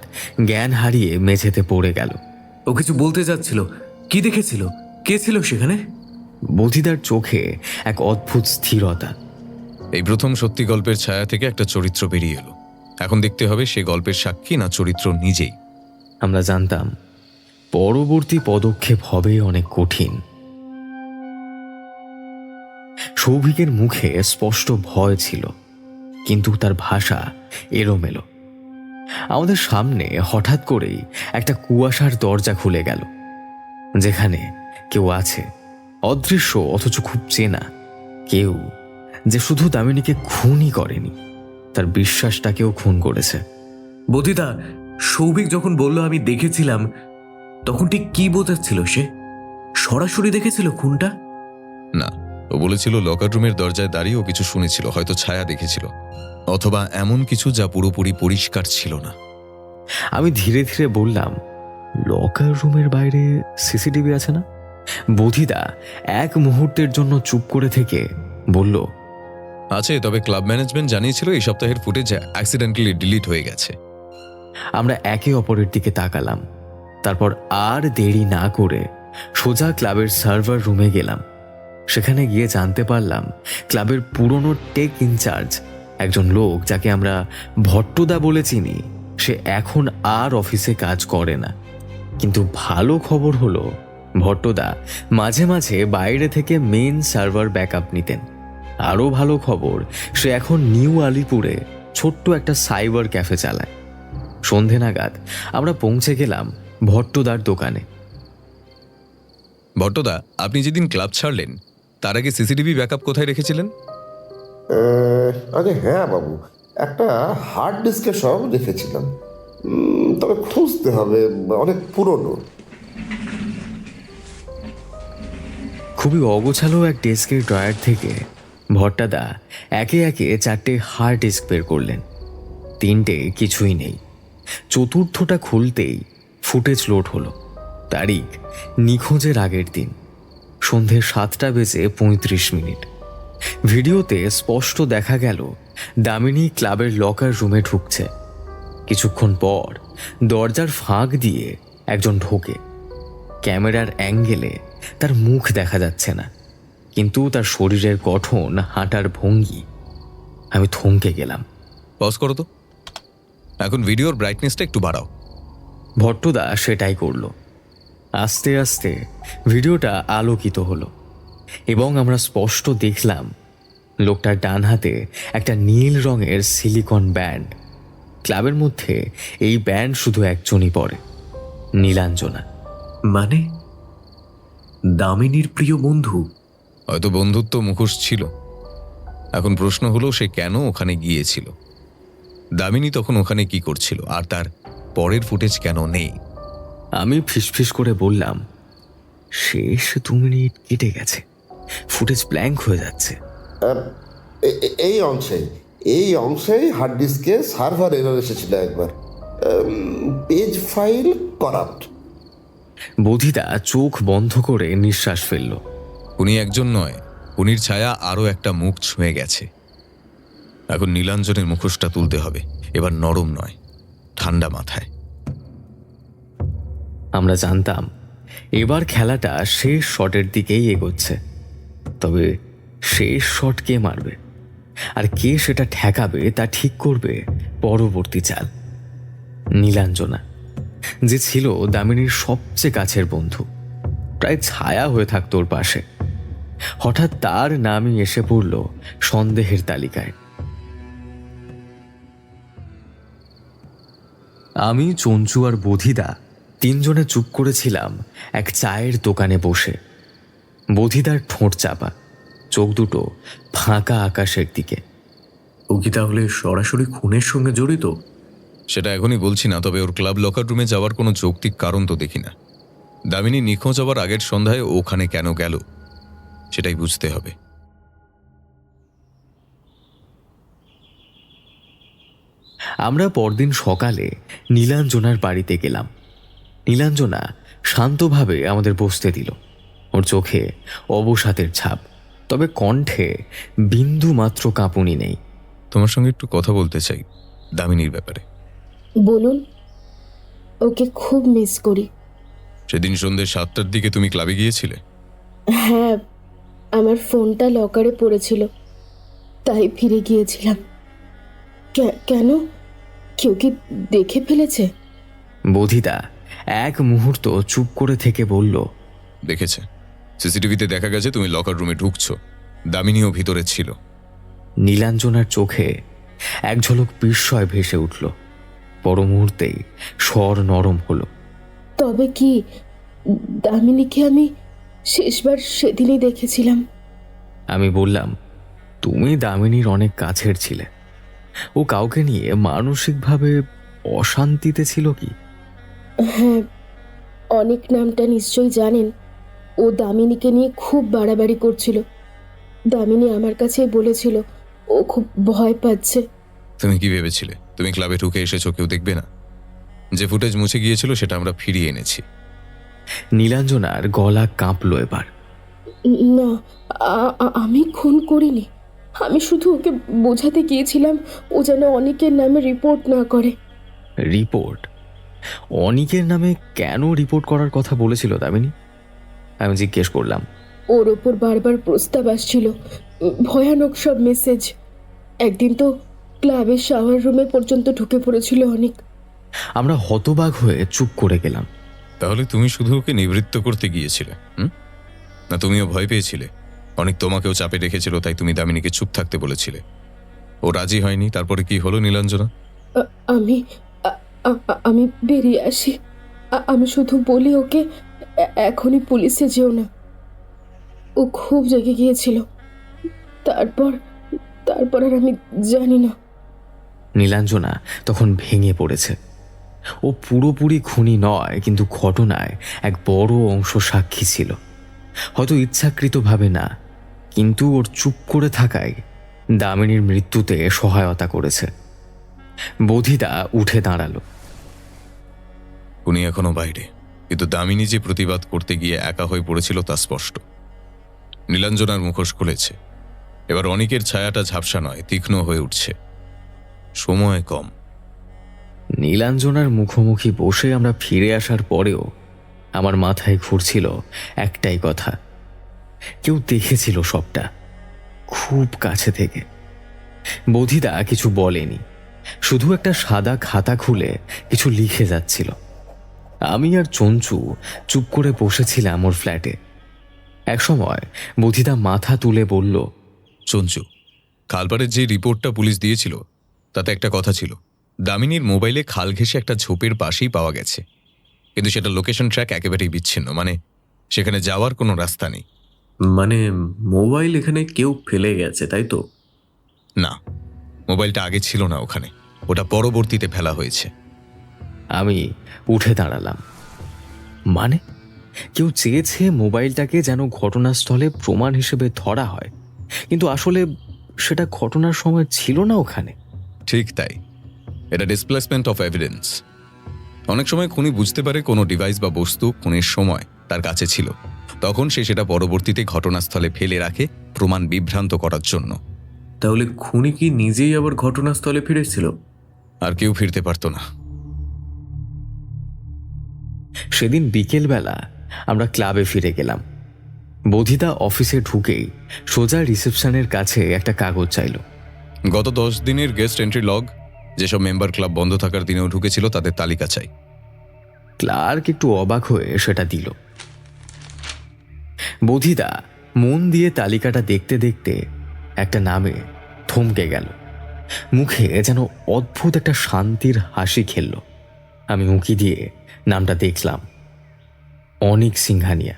A: জ্ঞান হারিয়ে মেঝেতে পড়ে গেল।
B: ও কিছু বলতে যাচ্ছিল। কি দেখেছিল? কে ছিল সেখানে?
A: বোধিদার চোখে এক অদ্ভুত স্থিরতা।
C: এই প্রথম সত্যি গল্পের ছায়া থেকে একটা চরিত্র বেরিয়ে এলো। এখন দেখতে হবে সে গল্পের সাক্ষী না চরিত্র নিজেই।
A: আমরা জানতাম পরবর্তী পদক্ষেপ হবে অনেক কঠিন। সৌভিকের মুখে স্পষ্ট ভয় ছিল, কিন্তু তার ভাষা এলোমেলো। আমাদের সামনে হঠাৎ করেই একটা কুয়াশার দরজা খুলে গেল, যেখানে কেউ আছে, অদৃশ্য অথচ খুব চেনা কেউ, যে শুধু দামিনীকে খুনই করেনি, তার বিশ্বাসটাকেও খুন করেছে।
B: বধিদা, সৌভিক যখন বলল আমি দেখেছিলাম, তখন ঠিক কি বোঝাচ্ছিল সে? সরাসরি দেখেছিল খুনটা?
C: না, ও বলেছিল লকার রুমের দরজায় দাঁড়িয়ে ও কিছু শুনেছিল, হয়তো ছায়া দেখেছিল, অথবা এমন কিছু যা পুরোপুরি পরিষ্কার ছিল না।
A: আমি ধীরে ধীরে বললাম, লকার রুমের বাইরে সিসিটিভি আছে না? বধিদা এক মুহূর্তের জন্য চুপ করে থেকে বলল,
C: আছে, তবে ক্লাব ম্যানেজমেন্ট জানিয়েছিল এই সপ্তাহের ফুটেজ অ্যাক্সিডেন্টালি ডিলিট হয়ে গেছে।
A: আমরা একে অপরের দিকে তাকালাম। তারপর আর দেরি না করে সোজা ক্লাবের সার্ভার রুমে গেলাম। সেখানে গিয়ে জানতে পারলাম ক্লাবের পুরনো টেক ইনচার্জ, একজন লোক যাকে আমরা ভট্টদা বলে চিনি, সে এখন আর অফিসে কাজ করে না। কিন্তু ভালো খবর হলো, ভট্টদা মাঝে মাঝে বাইরে থেকে মেন সার্ভার ব্যাকআপ নিতেন। আরও ভালো খবর, সে এখন নিউ আলিপুরে ছোট্ট একটা সাইবার ক্যাফে চালায়। সন্ধে নাগাদ আমরা পৌঁছে গেলাম ভট্টদার দোকানে।
C: ভট্টদা, আপনি যেদিন ক্লাব ছাড়লেন তার আগে সিসিটিভি ব্যাকআপ কোথায় রেখেছিলেন?
H: আরে হ্যাঁ বাবু, একটা হার্ড ডিস্কে সব রেখেছিলাম, তবে খুঁজতে হবে, অনেক পুরনো।
A: খুবই অগোছালো এক ডেস্কের ড্রয়ার থেকে ভট্টদা একে একে 4টে হার্ড ডিস্ক বের করলেন। 3টে কিছুই নেই। চতুর্থটা খুলতেই ফুটেজ লোড হলো। তারিখ নিখোঁজের আগের দিন, সন্ধে 7:35। ভিডিওতে স্পষ্ট দেখা গেল দামিনী ক্লাবের লকার রুমে ঢুকছে। কিছুক্ষণ পর দরজার ফাঁক দিয়ে একজন ঢোকে। ক্যামেরার অ্যাঙ্গেলে তার মুখ দেখা যাচ্ছে না, কিন্তু তার শরীরের গঠন, হাঁটার ভঙ্গি, আমি থমকে গেলাম।
C: পজ করো তো, এখন ভিডিওর ব্রাইটনেসটা একটু বাড়াও।
A: ভট্টদা সেটাই করল। আস্তে আস্তে ভিডিওটা আলোকিত হলো এবং আমরা স্পষ্ট দেখলাম লোকটার ডান হাতে একটা নীল রঙের সিলিকন ব্যান্ড। ক্লাবের মধ্যে এই ব্যান্ড শুধু একজনই পরে, নীলাঞ্জনা।
B: মানে দামিনীর প্রিয় বন্ধু?
C: হয়তো বন্ধুত্ব মুখোশ ছিল। এখন প্রশ্ন হলো, সে কেন ওখানে গিয়েছিল? দামিনী তখন ওখানে কি করছিল? আর তার পরের ফুটেজ কেন নেই?
A: আমি ফিসফিস করে বললাম, শেষ 2 মিনিট কেটে গেছে, ফুটেজ ব্ল্যাঙ্ক হয়ে যাচ্ছে।
H: এই অংশেই হার্ড ডিস্কে সার্ভার এরর এসেছিল একবার, পেজ ফাইল করাপ্ট।
A: বধিদা চোখ বন্ধ করে নিঃশ্বাস ফেলল।
C: উনি একজন নয়, উনির ছায়া আরও একটা মুখ ছুঁয়ে গেছে। এখন নীলাঞ্জনের মুখোশটা তুলতে হবে, এবার নরম নয়, ঠান্ডা মাথায়।
A: আমরা জানতাম এবার খেলাটা শেষ শটের দিকেই এগোচ্ছে। তবে শেষ শট কে মারবে আর কে সেটা ঠেকাবে তা ঠিক করবে পরবর্তী চাল। নীলাঞ্জনা, যে ছিল দামিনীর সবচেয়ে কাছের বন্ধু, প্রায় ছায়া হয়ে থাকতো ওর পাশে, হঠাৎ তার নামই এসে পড়ল সন্দেহের তালিকায়। আমি, চঞ্চু আর বধিদা 3 জনে চুপ করেছিলাম এক চায়ের দোকানে বসে। বধিদার ঠোঁট চাপা, চোখ দুটো ফাঁকা আকাশের দিকে।
B: ও কি তাহলে সরাসরি খুনের সঙ্গে জড়িত?
C: সেটা এখনই বলছি না, তবে ওর ক্লাব লকার রুমে যাওয়ার কোনো যৌক্তিক কারণ তো দেখি না। দামিনী নিখোঁজ হওয়ার আগের সন্ধ্যায় ওখানে কেন গেল সেটাই বুঝতে হবে।
A: আমরা পরদিন সকালে নীলাঞ্জনার বাড়িতে গেলাম। নীলাঞ্জনা শান্তভাবে আমাদের বসতে দিল। ওর চোখে অবসাদের ছাপ, তবে কণ্ঠে বিন্দু মাত্র কাঁপুনি নেই।
C: তোমার সঙ্গে একটু কথা বলতে চাই দামিনীর ব্যাপারে।
D: বলুন। ওকে খুব মিস করি।
C: সেদিন সন্ধ্যে 7টার দিকে তুমি ক্লাবে গিয়েছিলে?
D: হ্যাঁ, আমার ফোনটা লকারে পড়েছিল, তাই ফিরে গিয়েছিলাম। কেন? কেউ কি দেখে ফেলেছে?
A: বধিদা এক মুহূর্ত চুপ করে থেকে বলল,
C: দেখেছে, সিসিটিভিতে দেখা গেছে তুমি লকার রুমে ঢুকছো। দামিনীও ভিতরে ছিল।
A: নীলাঞ্জনার চোখে এক ঝলক বিস্ময় ভেসে উঠল। পর মুহূর্তেই স্বর নরম হলো।
D: তবে কি দামিনীকে আমি শেষবার সেদিনই দেখেছিলাম।
A: আমি বললাম, তুমি দামিনীর অনেক কাছের ছিলে। ও কাউকে নিয়ে মানসিকভাবে অশান্তিতে ছিল কি?
D: হ্যাঁ, অনেক নামটা নিশ্চয়ই জানেন। ও দামিনীকে নিয়ে খুব বাড়াবাড়ি করছিল। দামিনী আমার কাছে বলেছিল ও খুব ভয় পাচ্ছে।
C: তুমি কি ভেবেছিলে তুমি ক্লাবে ঢুকে এসেছো কেউ দেখবে না? যে ফুটেজ মুছে গিয়েছিল সেটা আমরা ফিরিয়ে এনেছি।
A: নীলাঞ্জনার গলা কাঁপলো এবার।
D: না, আমি খুন করিনি। আমি শুধু ওকে বোঝাতে গিয়েছিলাম ও যেন অনেকের নামে রিপোর্ট না করে।
A: রিপোর্ট? অনিকের নামে কেন রিপোর্ট করার কথা বলেছিল দামিনী? আমি জিজ্ঞেস করলাম।
D: ওর ওপর বারবার প্রস্তাব আসছিল, ভয়ানক সব মেসেজ। একদিন তো ক্লাবের শাওয়ার রুমে পর্যন্ত ঢুকে পড়েছিল অনেক।
A: আমরা হতবাক হয়ে চুপ করে গেলাম।
C: তাহলে তুমি শুধু ওকে নিবৃত্ত করতে গিয়েছিলে, না তুমিও ভয় পেয়েছিলে? অনেক তোমাকেও চাপে রেখেছিল, তাই তুমি দামিনীকে চুপ থাকতে বলেছিলে। ও রাজি হয়নি, তারপরে কি হলো নীলাঞ্জনা?
D: আমি আমি বেরিয়ে আসি। আমি শুধু বলি ওকে এখনই পুলিশে যেও না। ও খুব রেগে গিয়েছিল। তারপর আর আমি জানি না।
A: নীলাঞ্জনা তখন ভেঙে পড়েছে। ও পুরোপুরি খুনি নয়, কিন্তু ঘটনায় এক বড় অংশ সাক্ষী ছিল। হয়তো ইচ্ছাকৃতভাবে না, কিন্তু ওর চুপ করে থাকায় দামিনীর মৃত্যুতে সহায়তা করেছে। বোধিদা উঠে দাঁড়ালো।
C: উনি এখনো বাইরে, কিন্তু দামিনী যে প্রতিবাদ করতে গিয়ে একা হয়ে পড়েছিল তা স্পষ্ট। নীলাঞ্জনার মুখোশ খুলেছে। এবার অনেকের ছায়াটা ঝাপসা নয়, তীক্ষ্ণ হয়ে উঠছে। সময় কম।
A: নীলাঞ্জনার মুখোমুখি বসে আমরা ফিরে আসার পরেও আমার মাথায় ঘুরছিল একটাই কথা, কেউ দেখেছিল সবটা, খুব কাছে থেকে। বোধিদা কিছু বলেনি, শুধু একটা সাদা খাতা খুলে কিছু লিখে যাচ্ছিল। আমি আর চঞ্চু চুপ করে বসেছিলাম ওর ফ্ল্যাটে। একসময় বোধিদা মাথা তুলে বলল,
C: চঞ্চু, খালপাড়ের যে রিপোর্টটা পুলিশ দিয়েছিল তাতে একটা কথা ছিল, দামিনীর মোবাইলে খাল ঘেঁষে একটা ঝোপের পাশেই পাওয়া গেছে, কিন্তু সেটা লোকেশন ট্র্যাক একেবারেই বিচ্ছিন্ন, মানে সেখানে যাওয়ার কোনো রাস্তা নেই।
B: মানে মোবাইল এখানে কেউ ফেলে গেছে, তাই তো?
C: না, মোবাইলটা আগে ছিল না ওখানে, ওটা পরবর্তীতে ফেলা হয়েছে।
A: আমি উঠে দাঁড়ালাম। মানে কেউ চেয়েছে মোবাইলটাকে যেন ঘটনাস্থলে প্রমাণ হিসেবে ধরা হয়, কিন্তু আসলে সেটা ঘটনার সময় ছিল না ওখানে।
C: ঠিক তাই, এটা ডিসপ্লেসমেন্ট অফ এভিডেন্স। অনেক সময় খুনি বুঝতে পারে কোনো ডিভাইস বা বস্তু খুনের সময় তার কাছে ছিল, তখন সে সেটা পরবর্তীতে ঘটনাস্থলে ফেলে রাখে প্রমাণ বিভ্রান্ত করার জন্য।
B: তাহলে খুনি কি নিজেই আবার ঘটনাস্থলে ফিরেছিল?
C: আর কেউ ফিরতে পারতো না।
A: সেদিন বিকেলবেলা আমরা ক্লাবে ফিরে গেলাম। বোধিদা অফিসে ঢুকেই সোজা রিসেপশনের কাছে একটা কাগজ চাইল।
C: গত 10 দিনের গেস্ট এন্ট্রি লগ, যেসব মেম্বার ক্লাব বন্ধ থাকার দিনেও ঢুকেছিল তাদের তালিকা চাই।
A: ক্লার্ক একটু অবাক হয়ে সেটা দিল। বোধিদা মন দিয়ে তালিকাটা দেখতে দেখতে একটা নামে থমকে গেল। মুখে যেন অদ্ভুত একটা শান্তির হাসি খেলল। আমি উঁকি দিয়ে নামটা দেখলাম, অনিক সিংহানিয়া।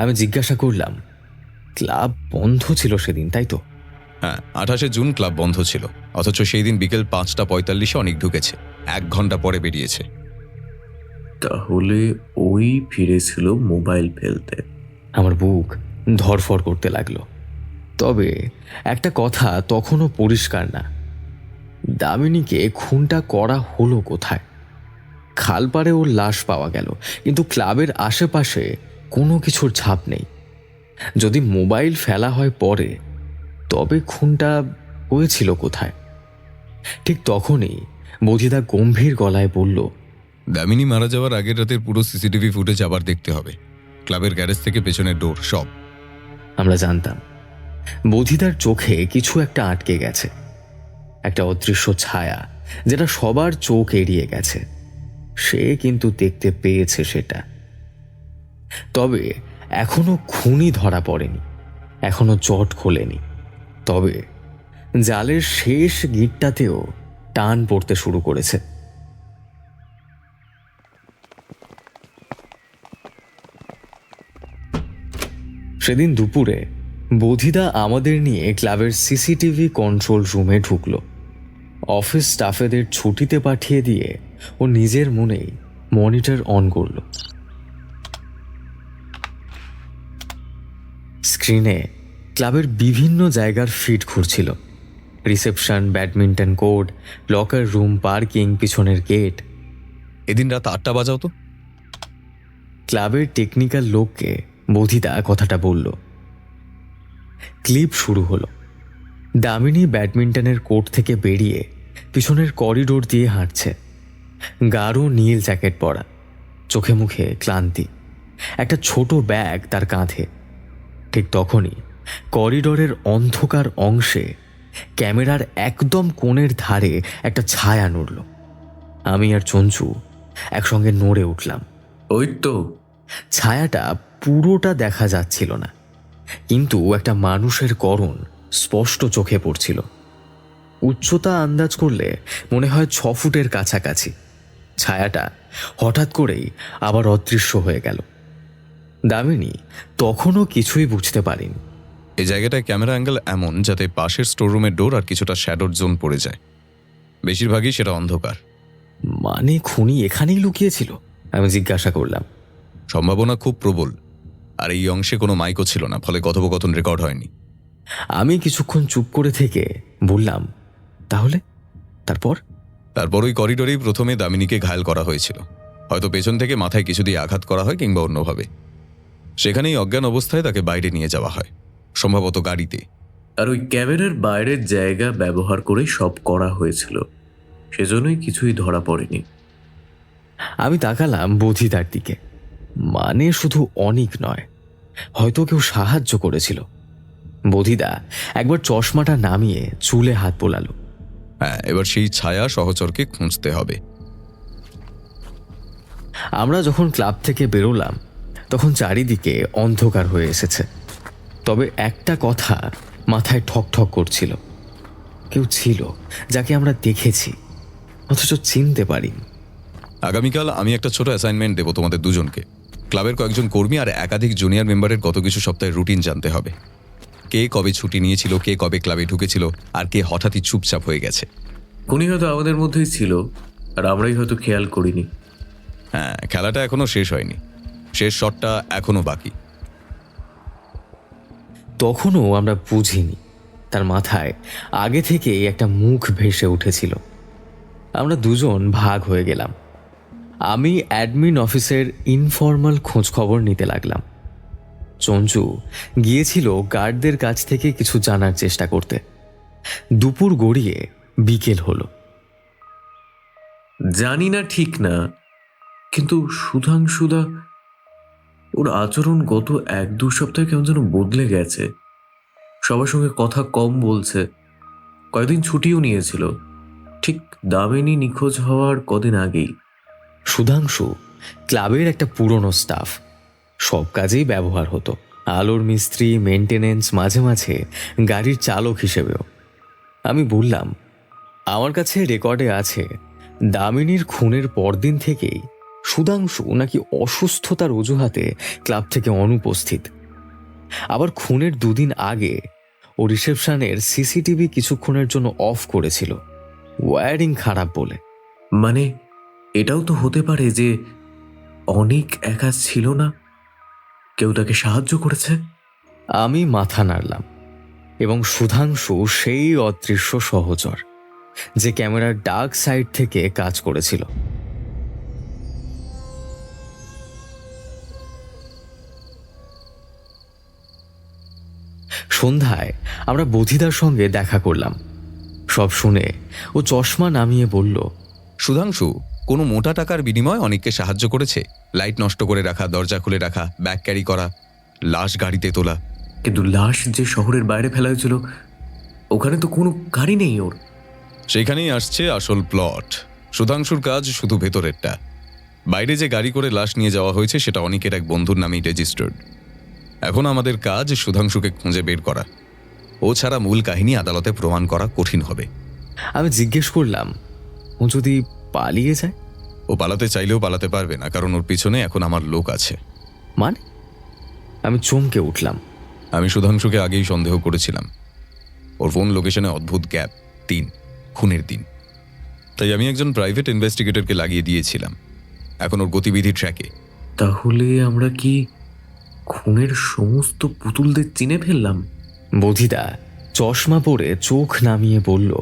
A: আমি জিজ্ঞাসা করলাম, ক্লাব বন্ধ ছিল সেদিন, তাই তো?
C: হ্যাঁ, 28 জুন ক্লাব বন্ধ ছিল, অথচ সেই দিন বিকেল 5:45 অনেক ঢুকেছে, 1 ঘন্টা পরে বেরিয়েছে।
B: তাহলে ওই ফিরেছিল মোবাইল ফেলতে।
A: আমার বুক ধরফর করতে লাগলো। তবে একটা কথা তখনও পরিষ্কার না, দামিনীকে খুনটা করা হলো কোথায়? খালপাড়ে ওর লাশ পাওয়া গেল, কিন্তু ক্লাবের আশেপাশে কোনো কিছুর ছাপ নেই। যদি মোবাইল ফেলা হয় পরে, তবে খুনটা হয়েছিল কোথায়? ঠিক তখনই বোধিদা গম্ভীর গলায় বলল,
C: দামিনী মারা যাওয়ার আগের রাতের পুরো সিসিটিভি ফুটেজ আবার দেখতে হবে, ক্লাবের গ্যারেজ থেকে পেছনের ডোর সব।
A: আমরা জানতাম বোধিদার চোখে কিছু একটা আটকে গেছে, একটা অদৃশ্য ছায়া যেটা সবার চোখ এড়িয়ে গেছে। সে কিন্তু দেখতে পেয়েছে সেটা। তবে এখনো খুনি ধরা পড়েনি। এখনো জট খোলেনি, তবে জালের শেষ গিঁটটাতেও টান পড়তে শুরু করেছে। সেদিন দুপুরে বোধিদা আমাদের নিয়ে ক্লাবের সিসিটিভি কন্ট্রোল রুমে ঢুকলো। অফিস স্টাফেদের ছুটিতে পাঠিয়ে দিয়ে ও নিজের মনেই মনিটর অন করলো। স্ক্রিনে ক্লাবের বিভিন্ন জায়গার ফিড ঘুরছিল, reception, badminton court, locker room, parking, পিছনের গেট।
C: এদিন রাত 8টা বাজাও তো।
A: ক্লাবের টেকনিক্যাল লোককে বোধিদা কথাটা বলল। ক্লিপ শুরু হলো। দামিনী ব্যাডমিন্টনের কোর্ট থেকে বেরিয়ে পিছনের করিডোর দিয়ে হাঁটছে, গাঢ় নীল জ্যাকেট পরা, চোখে মুখে ক্লান্তি, একটা ছোট ব্যাগ তার কাঁধে। ঠিক তখনই করিডোরের অন্ধকার অংশে ক্যামেরার একদম কোণের ধারে একটা ছায়া নড়ল। আমি আর চঞ্চু একসঙ্গে নড়ে উঠলাম।
B: ওই তো।
A: ছায়াটা পুরোটা দেখা যাচ্ছিল না, কিন্তু একটা মানুষের করণ স্পষ্ট চোখে পড়ছিল। উচ্চতা আন্দাজ করলে মনে হয় 6 ফুটের কাছাকাছি। ছায়াটা হঠাৎ করেই আবার অদৃশ্য হয়ে গেল। দামিনী তখনও কিছুই বুঝতে পারিনি।
C: এই জায়গাটায় ক্যামেরা অ্যাঙ্গেল এমন যাতে পাশের স্টোররুমের ডোর আর কিছুটা শ্যাডোর জোন পড়ে যায়। বেশিরভাগই সেটা অন্ধকার।
A: মানে খুনি এখানেই লুকিয়েছিল? আমি জিজ্ঞাসা করলাম।
C: সম্ভাবনা খুব প্রবল। আর এই অংশে কোনো মাইকও ছিল না, ফলে কথোপকথন রেকর্ড হয়নি।
A: আমি কিছুক্ষণ চুপ করে থেকে বললাম, তাহলে তারপর
C: ওই করিডোরেই প্রথমে দামিনীকে ঘায়েল করা হয়েছিল। হয়তো পেছন থেকে মাথায় কিছু দিয়ে আঘাত করা হয় কিংবা অন্যভাবে। সেখানেই অজ্ঞান অবস্থায় তাকে বাইরে নিয়ে যাওয়া হয়, সম্ভবত গাড়িতে।
B: আর ওই ক্যামেরার বাইরের জায়গা ব্যবহার করে সব করা হয়েছিল, সেজন্যই কিছুই ধরা পড়েনি।
A: আমি তাকালাম বোধিদার দিকে। মানে শুধু অনিক নয়, হয়তো কেউ সাহায্য করেছিল। বোধিদা একবার চশমাটা নামিয়ে চুলে হাত বোলালো।
C: হ্যাঁ, এবার সেই ছায়া সহচরকে খুঁজতে হবে।
A: আমরা যখন ক্লাব থেকে বেরোলাম তখন চারিদিকে অন্ধকার হয়ে এসেছে, তবে একটা কথা মাথায় ঠক ঠক করছিল। কেউ ছিল যাকে আমরা দেখেছি অথচ চিনতে পারিনি।
C: আগামীকাল আমি একটা ছোট অ্যাসাইনমেন্ট দেবো তোমাদের দুজনকে। ক্লাবের কয়েকজন কর্মী আর একাধিক জুনিয়র মেম্বারের গত কিছু সপ্তাহের রুটিন জানতে হবে। কে কবে ছুটি নিয়েছিল, কে কবে ক্লাবে ঢুকেছিল, আর কে হঠাৎই চুপচাপ হয়ে গেছে।
B: খুনি হয়তো আমাদের মধ্যেই ছিল, আর আমরাই হয়তো খেয়াল করিনি।
C: হ্যাঁ, খেলাটা এখনো শেষ হয়নি, শেষ শটটা এখনো বাকি।
A: তখনও আমরা বুঝিনি তার মাথায় আগে থেকে একটা মুখ ভেসে উঠেছিল। আমরা দুজন ভাগ হয়ে গেলাম। আমি অ্যাডমিন অফিসের ইনফর্মাল খোঁজ খবর নিতে লাগলাম। চঞ্চু গিয়েছিল গার্ডদের কাছ থেকে কিছু জানার চেষ্টা করতে। দুপুর গড়িয়ে বিকেল হলো।
B: জানি না ঠিক না, কিন্তু সুধাংশুদা, ওর আচরণ গত 1-2 সপ্তাহে কেমন যেন বদলে গেছে। সবার সঙ্গে কথা কম বলছে, কয়েকদিন ছুটিও নিয়েছিল, ঠিক দামিনী নিখোঁজ হওয়ার কদিন আগেই।
A: সুধাংশু ক্লাবের একটা পুরনো স্টাফ, সব কাজেই ব্যবহার হতো। আলোর মিস্ত্রি, মেনটেনেন্স, মাঝে মাঝে গাড়ির চালক হিসেবেও। আমি বললাম, আমার কাছে রেকর্ডে আছে দামিনীর খুনের পরদিন থেকেই সুধাংশু নাকি অসুস্থতার অজুহাতে ক্লাব থেকে অনুপস্থিত। আবার খুনের 2 দিন আগে ও রিসেপশনের সিসিটিভি কিছুক্ষণের জন্য অফ করেছিল, ওয়্যারিং খারাপ বলে।
B: মানে এটাও তো হতে পারে যে অনেক একা ছিল না, কেউ তাকে সাহায্য করেছে।
A: আমি মাথা নাড়লাম এবং সুধাংশু সেই অদৃশ্য সহচর যে ক্যামেরার ডার্ক সাইড থেকে কাজ করেছিল। সন্ধ্যায় আমরা বোধিদার সঙ্গে দেখা করলাম। সব শুনে ও চশমা নামিয়ে বলল,
C: সুধাংশু কোনো মোটা টাকার বিনিময়ে অনেককে সাহায্য করেছে। লাইট নষ্ট করে রাখা, দরজা খুলে রাখা, ব্যাগ ক্যারি করা, লাশ গাড়িতে তোলা।
B: কিন্তু লাশ যে শহরের বাইরে ফেলা হয়েছিল, ওখানে তো কোনো গাড়ি নেই ওর।
C: সেখানেই আসছে আসল প্লট। সুধাংশুর কাজ শুধু ভেতরেরটা। বাইরে যে গাড়ি করে লাশ নিয়ে যাওয়া হয়েছে সেটা অনেকের এক বন্ধুর নামেই রেজিস্টার্ড। এখন আমাদের কাজ সুধাংশুকে খুঁজে বের করা। ও ছাড়া মূল কাহিনী আদালতে প্রমাণ করা কঠিন হবে।
A: আমি জিজ্ঞেস করলাম, ও যদি পালিয়ে যায়?
C: ও পালাতে চাইলেও পালাতে পারবে না, কারণ ওর পিছনে এখন আমার লোক আছে।
A: মানে? আমি চমকে উঠলাম।
C: আমি সুধাংশুকে আগেই সন্দেহ করেছিলাম। ওর ফোন লোকেশনে অদ্ভুত গ্যাপ, 3 খুনের দিন। তাই আমি একজন প্রাইভেট ইনভেস্টিগেটরকে লাগিয়ে দিয়েছিলাম। এখন ওর গতিবিধি ট্র্যাকে।
B: তাহলে আমরা কি খুনের সমস্ত পুতুলদের চিনে ফেললাম?
A: বধিদা চশমা পরে চোখ নামিয়ে বলল,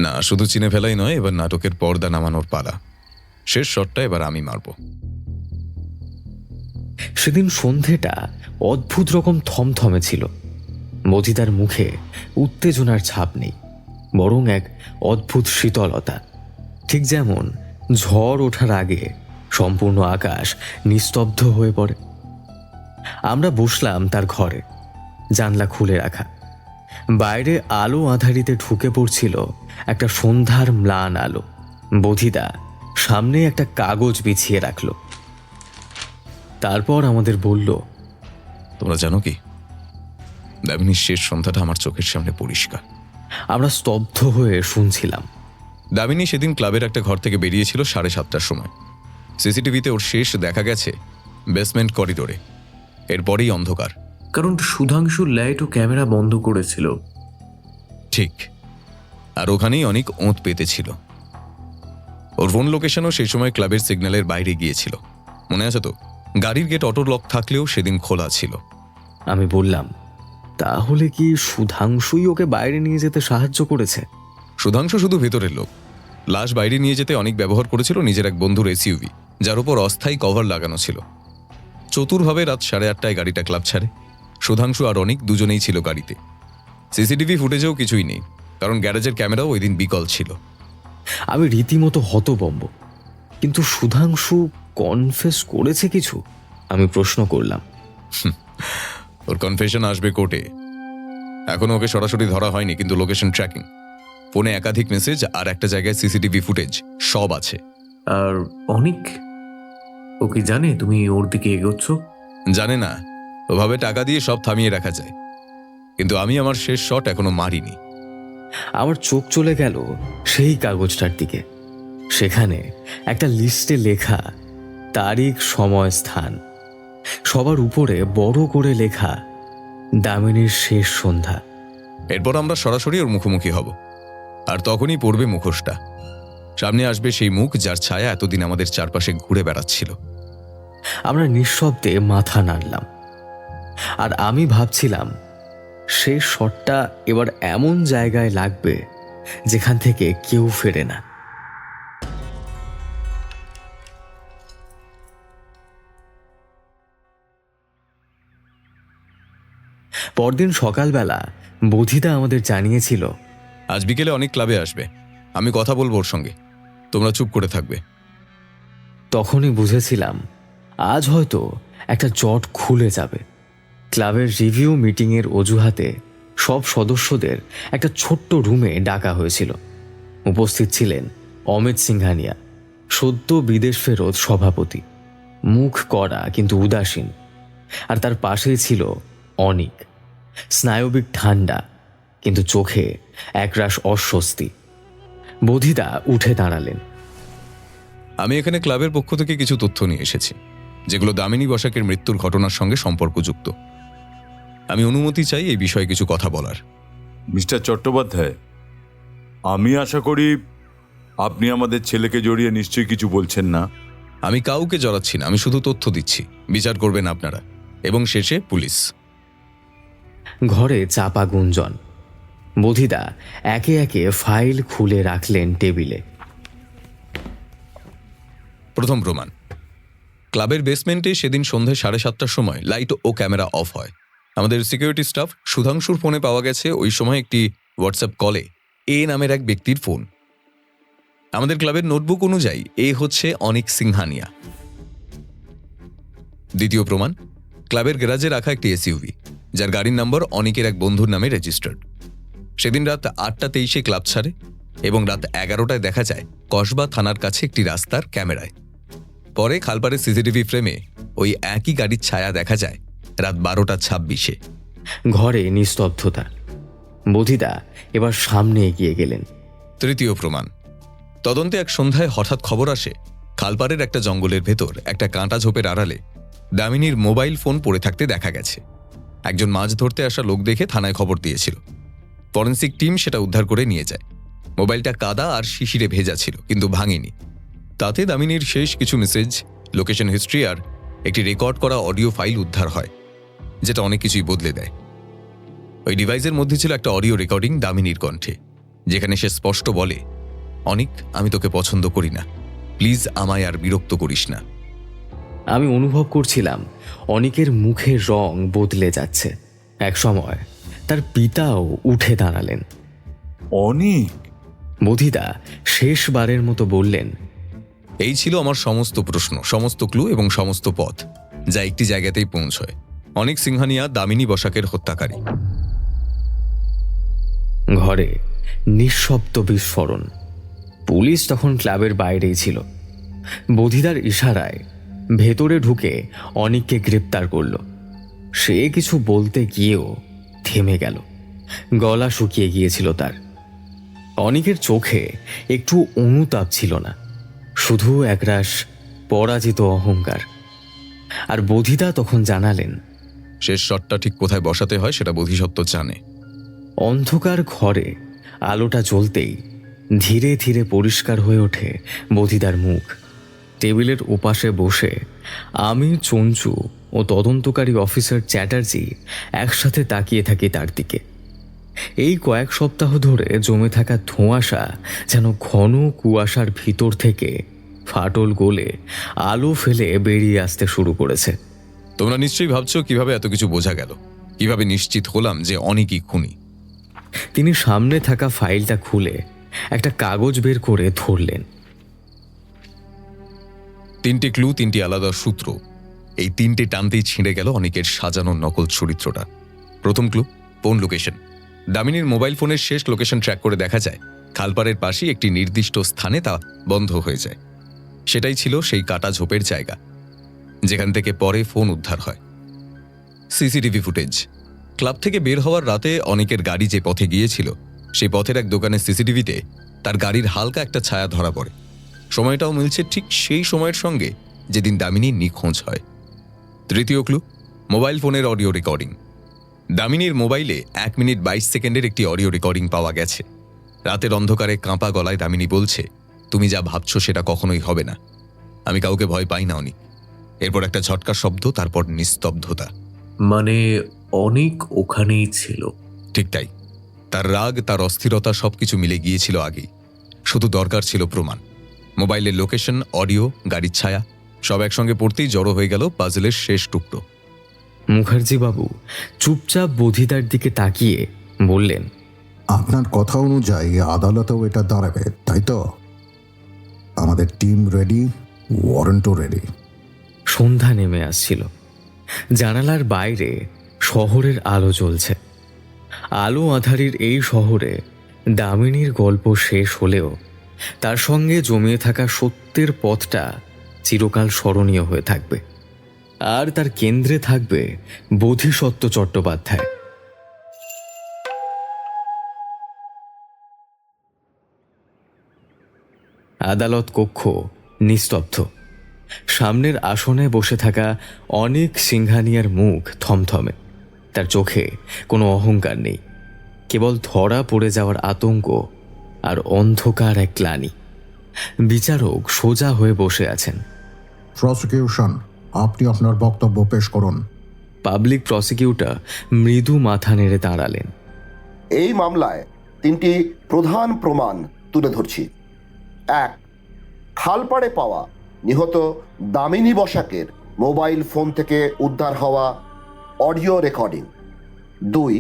C: না, শুধু চিনে ফেলাই নয়, এবার নাটকের পর্দা নামানোর পালা। শেষ শটটা এবার আমি মারব।
A: সেদিন সন্ধেটা অদ্ভুত রকম থমথমে ছিল। বধিদার মুখে উত্তেজনার ছাপ নেই, বরং এক অদ্ভুত শীতলতা। ঠিক যেমন ঝড় ওঠার আগে সম্পূর্ণ আকাশ নিস্তব্ধ হয়ে পড়ে। আমরা বসলাম তার ঘরে, জানলা খুলে রাখা। বাইরে আলো আঁধারিতে ঢুকে পড়ছিল একটা সন্ধ্যার ম্লান আলো। বধিদা সামনে একটা কাগজ বিছিয়ে রাখল। তারপর আমাদের বলল,
C: তোমরা জানো কি, দামিনীর শেষ সন্ধ্যাটা আমার চোখের সামনে পরিষ্কার।
A: আমরা স্তব্ধ হয়ে শুনছিলাম।
C: দামিনী সেদিন ক্লাবের একটা ঘর থেকে বেরিয়েছিল 7:30টার সময়। সিসিটিভিতে ওর শেষ দেখা গেছে বেসমেন্ট করিডোরে। এরপরেই অন্ধকার।
B: কারণ সুধাংশু লাইট ও ক্যামেরা বন্ধ করেছিল।
C: ঠিক, আর ওখানেই অনেক ওঁত পেতেছিল। ওর ফোন লোকেশনও সেই সময় ক্লাবের সিগন্যালের বাইরে গিয়েছিল। মনে আছে তো? গাড়ির গেট অটো লক থাকলেও সেদিন খোলা ছিল।
A: আমি বললাম, তাহলে কি সুধাংশুই ওকে বাইরে নিয়ে যেতে সাহায্য করেছে?
C: সুধাংশু শুধু ভেতরের লোক। লাশ বাইরে নিয়ে যেতে অনেক ব্যবহার করেছিল নিজের এক বন্ধুর এসইউভি, যার উপর অস্থায়ী কভার লাগানো ছিল। চতুরভাবে রাত 8:30টায় গাড়িটা ক্লাব ছাড়ে। সুধাংশু আর অনেক দুজনেই ছিল গাড়িতে। সিসিটিভি ফুটেজেও কিছুই নেই, কারণ গ্যারেজের ক্যামেরাও ওই দিন বিকল ছিল।
A: আমি রীতিমতো হতবম্ব। কিন্তু সুধাংশু কনফেস করেছে কিছু? আমি প্রশ্ন করলাম।
C: ওর কনফেশন আসবে কোর্টে। এখনো ওকে সরাসরি ধরা হয়নি, কিন্তু লোকেশন ট্র্যাকিং, ফোনে একাধিক মেসেজ আর একটা জায়গায় সিসিটিভি ফুটেজ সব আছে।
B: আর অনেক, ও কি জানে তুমি ওর দিকে এগোচ্ছ?
C: জানে না, ওভাবে টাকা দিয়ে সব থামিয়ে রাখা যায়। কিন্তু আমি আমার শেষ শট এখনো মারিনি।
A: আমার চোখ চলে গেল সেই কাগজটার দিকে। সেখানে একটা লিস্টে লেখা তারিখ, সময়, স্থান। সবার উপরে বড় করে লেখা দামিনীর শেষ সন্ধ্যা।
C: এরপর আমরা সরাসরি ওর মুখোমুখি হব, আর তখনই পড়বে মুখোশটা। সামনে আসবে সেই মুখ যার ছায়া এতদিন আমাদের চারপাশে ঘুরে বেড়াচ্ছিল।
A: আমরা নিঃশব্দে মাথা নাড়লাম। আর আমি ভাবছিলাম, শেষ শটটা এবার এমন জায়গায় লাগবে যেখান থেকে কেউ ফেরে না। পরদিন সকালবেলা বধিদা আমাদের জানিয়েছিল,
C: আজ বিকেলে অনেক ক্লাবে আসবে, আমি কথা বলবো ওর সঙ্গে, তোমরা চুপ করে থাকবে।
A: তখনই বুঝেছিলাম আজ হয়তো একটা জট খুলে যাবে। ক্লাবের রিভিউ মিটিংয়ের অজুহাতে সব সদস্যদের একটা ছোট্ট রুমে ডাকা হয়েছিল। উপস্থিত ছিলেন অমিত সিংহানিয়া, সদ্য বিদেশ ফেরত সভাপতি, মুখ কড়া কিন্তু উদাসীন। আর তার পাশেই ছিল অনিক, স্নায়বিক ঠান্ডা কিন্তু চোখে একরাশ অস্বস্তি। বধিদা উঠে দাঁড়ালেন।
C: আমি এখানে ক্লাবের পক্ষ থেকে কিছু তথ্য নিয়ে এসেছি, যেগুলো দামিনী বসাকের মৃত্যুর ঘটনার সঙ্গে সম্পর্কযুক্ত। আমি অনুমতি চাই এই বিষয়ে কিছু কথা বলার।
G: মিস্টার চট্টোপাধ্যায়, আমি আশা করি আপনি আমাদের ছেলেকে জড়িয়ে নিশ্চয়ই কিছু বলছেন না।
C: আমি কাউকে জড়াচ্ছি না, আমি শুধু তথ্য দিচ্ছি, বিচার করবেন আপনারা, এবং শেষে পুলিশ।
A: ঘরে চাপা গুঞ্জন। বধিদা একে একে ফাইল খুলে রাখলেন টেবিলে।
C: প্রথম প্রমাণ, ক্লাবের বেসমেন্টে সেদিন সন্ধে 7:30টার সময় লাইট ও ক্যামেরা অফ হয়। আমাদের সিকিউরিটি স্টাফ সুধাংশুর ফোনে পাওয়া গেছে ওই সময় একটি হোয়াটসঅ্যাপ কলে এ নামের এক ব্যক্তির ফোন। আমাদের ক্লাবের নোটবুক অনুযায়ী এ হচ্ছে অনিক সিংহানিয়া। দ্বিতীয় প্রমাণ, ক্লাবের গ্যারাজে রাখা একটি এসইউভি, যার গাড়ির নম্বর অনিকের এক বন্ধুর নামে রেজিস্টার্ড। সেদিন রাত 8:23 ক্লাব ছাড়ে এবং রাত 11টায় দেখা যায় কসবা থানার কাছে একটি রাস্তার ক্যামেরায়। পরে খালপাড়ের সিসিটিভি ফ্রেমে ওই একই গাড়ির ছায়া দেখা যায় রাত 12:26।
A: ঘরে নিস্তব্ধতা। বধিদা এবার সামনে এগিয়ে গেলেন।
C: তৃতীয় প্রমাণ। তদন্তে এক সন্ধ্যায় হঠাৎ খবর আসে খালপাড়ের একটা জঙ্গলের ভেতর একটা কাঁটা ঝোপের আড়ালে দামিনীর মোবাইল ফোন পড়ে থাকতে দেখা গেছে। একজন মাছ ধরতে আসা লোক দেখে থানায় খবর দিয়েছিল। ফরেন্সিক টিম সেটা উদ্ধার করে নিয়ে যায়। মোবাইলটা কাদা আর শিশিরে ভেজা ছিল, কিন্তু ভাঙেনি। তাতে দামিনীর শেষ কিছু মেসেজ, লোকেশন হিস্ট্রি আর একটি রেকর্ড করা অডিও ফাইল উদ্ধার হয়, যেটা অনেক কিছুই বদলে দেয়। ওই ডিভাইসের মধ্যে ছিল একটা অডিও রেকর্ডিং দামিনীর কণ্ঠে, যেখানে সে স্পষ্ট বলে, অনিক, আমি তোকে পছন্দ করি না, প্লিজ আমায় আর বিরক্ত করিস না।
A: আমি অনুভব করছিলাম অনিকের মুখের রং বদলে যাচ্ছে। এক সময় তার পিতাও উঠে দাঁড়ালেন।
G: অনেক
A: বধিদা শেষবারের মতো বললেন,
C: এই ছিল আমার সমস্ত প্রশ্ন, সমস্ত ক্লু এবং সমস্ত পথ, যা একটি জায়গাতেই পৌঁছয়। অনিক সিংহানিয়া দামিনী বসাকের হত্যাকারী।
A: ঘরে নিঃশব্দ বিস্ফোরণ। পুলিশ তখন ক্লাবের বাইরেই ছিল। বধিদার ইশারায় ভেতরে ঢুকে অনিককে গ্রেপ্তার করল। সে কিছু বলতে গিয়েও থেমে গেল। গলা শুকিয়ে গিয়েছিল তার। অনিকের চোখে একটু অনুতাপ ছিল না, শুধু একরাশ পরাজিত অহংকার। আর বধিদা তখন জানালেন,
C: শেষ শটটা ঠিক কোথায় বসাতে হয় সেটা বোধিসত্ত্ব জানে।
A: অন্ধকার ঘরে আলোটা জ্বলতেই ধীরে ধীরে পরিষ্কার হয়ে ওঠে বধিদার মুখ। টেবিলের ওপাশে বসে আমি, চঞ্চু ও তদন্তকারী অফিসার চ্যাটার্জি একসাথে তাকিয়ে থাকি তার দিকে। এই কয়েক সপ্তাহ ধরে জমে থাকা ধোঁয়াশা যেন ঘন কুয়াশার ভিতর থেকে ফাটল গলে আলো ফেলে বেরিয়ে আসতে শুরু করেছে।
C: তোমরা নিশ্চয়ই ভাবছো কিভাবে এত কিছু বোঝা গেল, কিভাবে নিশ্চিত হলাম যে অনিকই খুনি।
A: তিনি সামনে থাকা ফাইলটা খুলে একটা কাগজ বের করে ধরলেন।
C: 3টে ক্লু, 3টি আলাদা সূত্র। এই 3টে টানতেই ছিঁড়ে গেল অনিকের সাজানো নকল চরিত্রটা। প্রথম ক্লু, ফোন লোকেশন। দামিনীর মোবাইল ফোনের শেষ লোকেশন ট্র্যাক করে দেখা যায় খালপাড়ের পাশেই একটি নির্দিষ্ট স্থানে তা বন্ধ হয়ে যায়। সেটাই ছিল সেই কাটা ঝোপের জায়গা, যেখান থেকে পরে ফোন উদ্ধার হয়। CCTV footage. ক্লাব থেকে বের হওয়ার রাতে অনিকের গাড়ি যে পথে গিয়েছিল, সেই পথের এক দোকানের সিসিটিভিতে তার গাড়ির হালকা একটা ছায়া ধরা পড়ে। সময়টাও মিলছে ঠিক সেই সময়ের সঙ্গে যেদিন দামিনী নিখোঁজ হয়। তৃতীয় ক্লু, মোবাইল ফোনের অডিও রেকর্ডিং। দামিনীর মোবাইলে 1 মিনিট 22 সেকেন্ডের একটি অডিও রেকর্ডিং পাওয়া গেছে। রাতের অন্ধকারে কাঁপা গলায় দামিনী বলছে, তুমি যা ভাবছো সেটা কখনোই হবে না, আমি কাউকে ভয় পাই না অনিক। এরপর একটা ঝটকা শব্দ, তারপর নিস্তব্ধতা।
B: মানে অনেক ওখানেই ছিল।
C: ঠিক তাই। তার রাগ, তার অস্থিরতা সবকিছু মিলে গিয়েছিল আগেই। শুধু দরকার ছিল প্রমাণ। মোবাইলের লোকেশন, অডিও, গাড়ির ছায়া সব একসঙ্গে পড়তেই জড়ো হয়ে গেল পাজলের শেষ টুকরো।
A: মুখার্জি বাবু চুপচাপ বধিদার দিকে তাকিয়ে বললেন,
F: আপনার কথা অনুযায়ী আদালতেও এটা দাঁড়াবে, তাই তো? আমাদের টিম রেডি, ওয়ারেন্টও রেডি।
A: সন্ধ্যা নেমে আসছিল। জানালার বাইরে শহরের আলো জ্বলছে। আলো আঁধারির এই শহরে দামিনীর গল্প শেষ হলেও তার সঙ্গে জমিয়ে থাকা সত্যের পথটা চিরকাল স্মরণীয় হয়ে থাকবে। আর তার কেন্দ্রে থাকবে বোধিসত্ত্ব চট্টোপাধ্যায়। আদালত কক্ষ নিস্তব্ধ। সামনের আসনে বসে থাকা অনিক সিংহানিয়ার মুখ থমথমে। তার চোখে কোনো অহংকার নেই, কেবল ধরা পড়ে যাওয়ার আতঙ্ক আর অন্ধকার এক গ্লানি। বিচারক সোজা হয়ে বসে আছেন।
F: প্রসিকিউশন, আপনি আপনার বক্তব্য পেশ করুন।
A: পাবলিক প্রসিকিউটর মৃদু মাথা নেড়ে দাঁড়ালেন।
H: এই মামলায় 3টি প্রধান প্রমাণ তুলে ধরছি। 1, খালপাড়ে পাওয়া নিহত দামিনী বসাকের মোবাইল ফোন থেকে উদ্ধার হওয়া অডিও রেকর্ডিং। 2,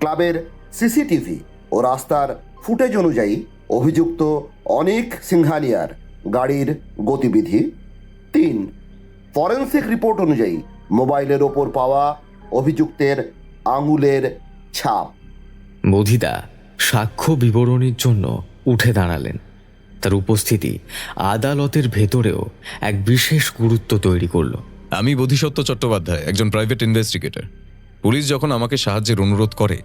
H: ক্লাবের সিসিটিভি ও রাস্তার ফুটেজ অনুযায়ী অভিযুক্ত অনিক সিংহানিয়ার গাড়ির গতিবিধি। 3, ফরেন্সিক রিপোর্ট অনুযায়ী মোবাইলের ওপর পাওয়া অভিযুক্তের আঙুলের ছাপ।
A: বধিদা সাক্ষ্য বিবরণীর জন্য উঠে দাঁড়ালেন। তার উপস্থিতি আদালতের ভেতরেও এক বিশেষ গুরুত্ব তৈরি করল।
C: আমি বোধিসত্ত্ব চট্টোপাধ্যায়, একজন প্রাইভেট ইনভেস্টিগেটর। পুলিশ যখন আমাকে সাহায্যের অনুরোধ করে,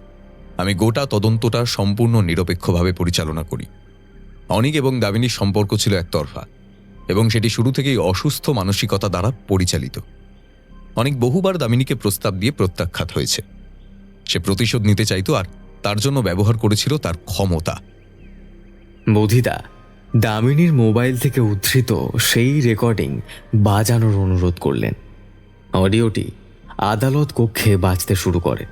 C: আমি গোটা তদন্তটা সম্পূর্ণ নিরপেক্ষভাবে পরিচালনা করি। অনিক এবং দামিনীর সম্পর্ক ছিল একতরফা এবং সেটি শুরু থেকেই অসুস্থ মানসিকতা দ্বারা পরিচালিত। অনেক বহুবার দামিনীকে প্রস্তাব দিয়ে প্রত্যাখ্যাত হয়েছে। সে প্রতিশোধ নিতে চাইতো আর তার জন্য ব্যবহার করেছিল তার ক্ষমতা।
A: বোধিদা দামিনীর মোবাইল থেকে উদ্ধৃত সেই রেকর্ডিং বাজানোর অনুরোধ করলেন। অডিওটি আদালত কক্ষে বাজতে শুরু করে।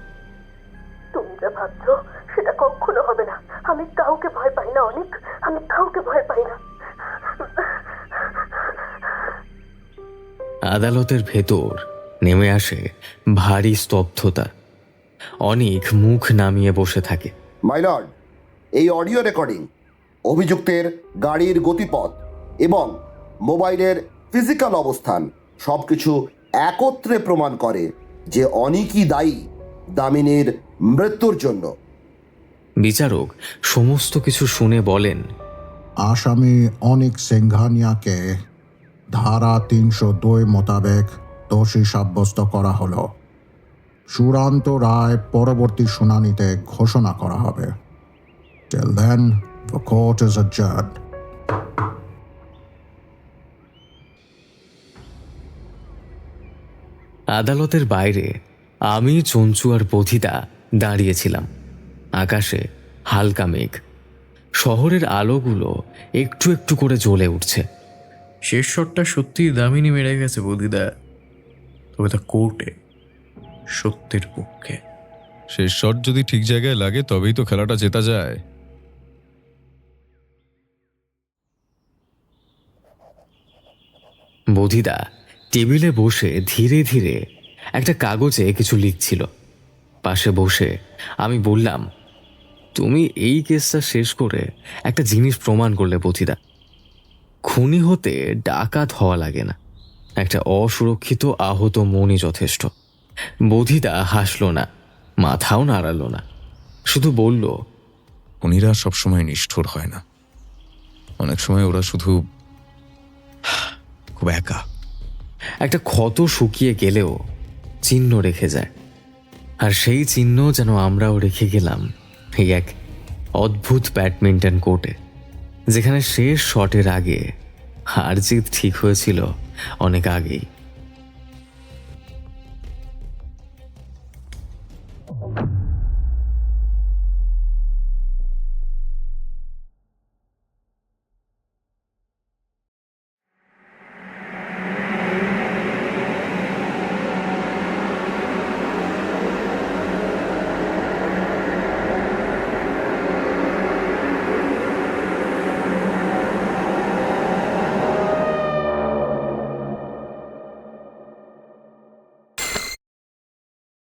I: তুমি যা ভাবছো সেটা কখনো হবে না। আমি কাউকে ভয় পাই না অনেক, আমি কাউকে ভয় পাই না।
A: আদালতের ভেতর নেমে আসে ভারী স্তব্ধতা। অনেক মুখ নামিয়ে বসে থাকে।
H: মাই লর্ড, এই অডিও রেকর্ডিং অভিযুক্তের গাড়ির গতিপথ এবং মোবাইলের ফিজিক্যাল অবস্থান সবকিছু একত্রে প্রমাণ করে যে অনিকই দায়ী দামিনীর মৃত্যুর জন্য।
A: বিচারক সমস্ত কিছু শুনে বলেন,
F: আসামি অনিক সিংঘানিয়াকে ধারা 302 মোতাবেক দোষী সাব্যস্ত করা হলো। চূড়ান্ত রায় পরবর্তী শুনানিতে ঘোষণা করা হবে। Till then, the court is adjourned.
A: আদালতের বাইরে আমি, চঞ্চু আর বোধিদা দাঁড়িয়েছিলাম। আকাশে হালকা মেঘ, শহরের আলোগুলো একটু একটু করে জ্বলে উঠছে।
B: শেষ শটটা সত্যিই দামিনী মেরে গেছে বুদ্ধিদা, তবে তা কোর্টে সত্যের পক্ষে।
C: শেষ শট যদি ঠিক জায়গায় লাগে তবেই তো খেলাটা জেতা যায়।
A: বোধিদা টেবিলে বসে ধীরে ধীরে একটা কাগজে কিছু লিখছিল। পাশে বসে আমি বললাম, তুমি এই কেসটা শেষ করে একটা জিনিস প্রমাণ করলে বোধিদা। খুনি হতে ডাকাত হওয়া লাগে না, একটা অসুরক্ষিত আহত মনই যথেষ্ট। বোধিদা হাসলো না, মাথাও নাড়ালো না, শুধু বলল,
C: খুনিরা সবসময় নিষ্ঠুর হয় না, অনেক সময় ওরা শুধু খুব একা।
A: একটা ক্ষত শুকিয়ে গেলেও চিহ্ন রেখে যায়, আর সেই চিহ্ন যেন আমরাও রেখে গেলাম এই এক অদ্ভুত ব্যাডমিন্টন কোর্টে, যেখানে শেষ শটের আগে হার জিত ঠিক হয়েছিল অনেক আগেই।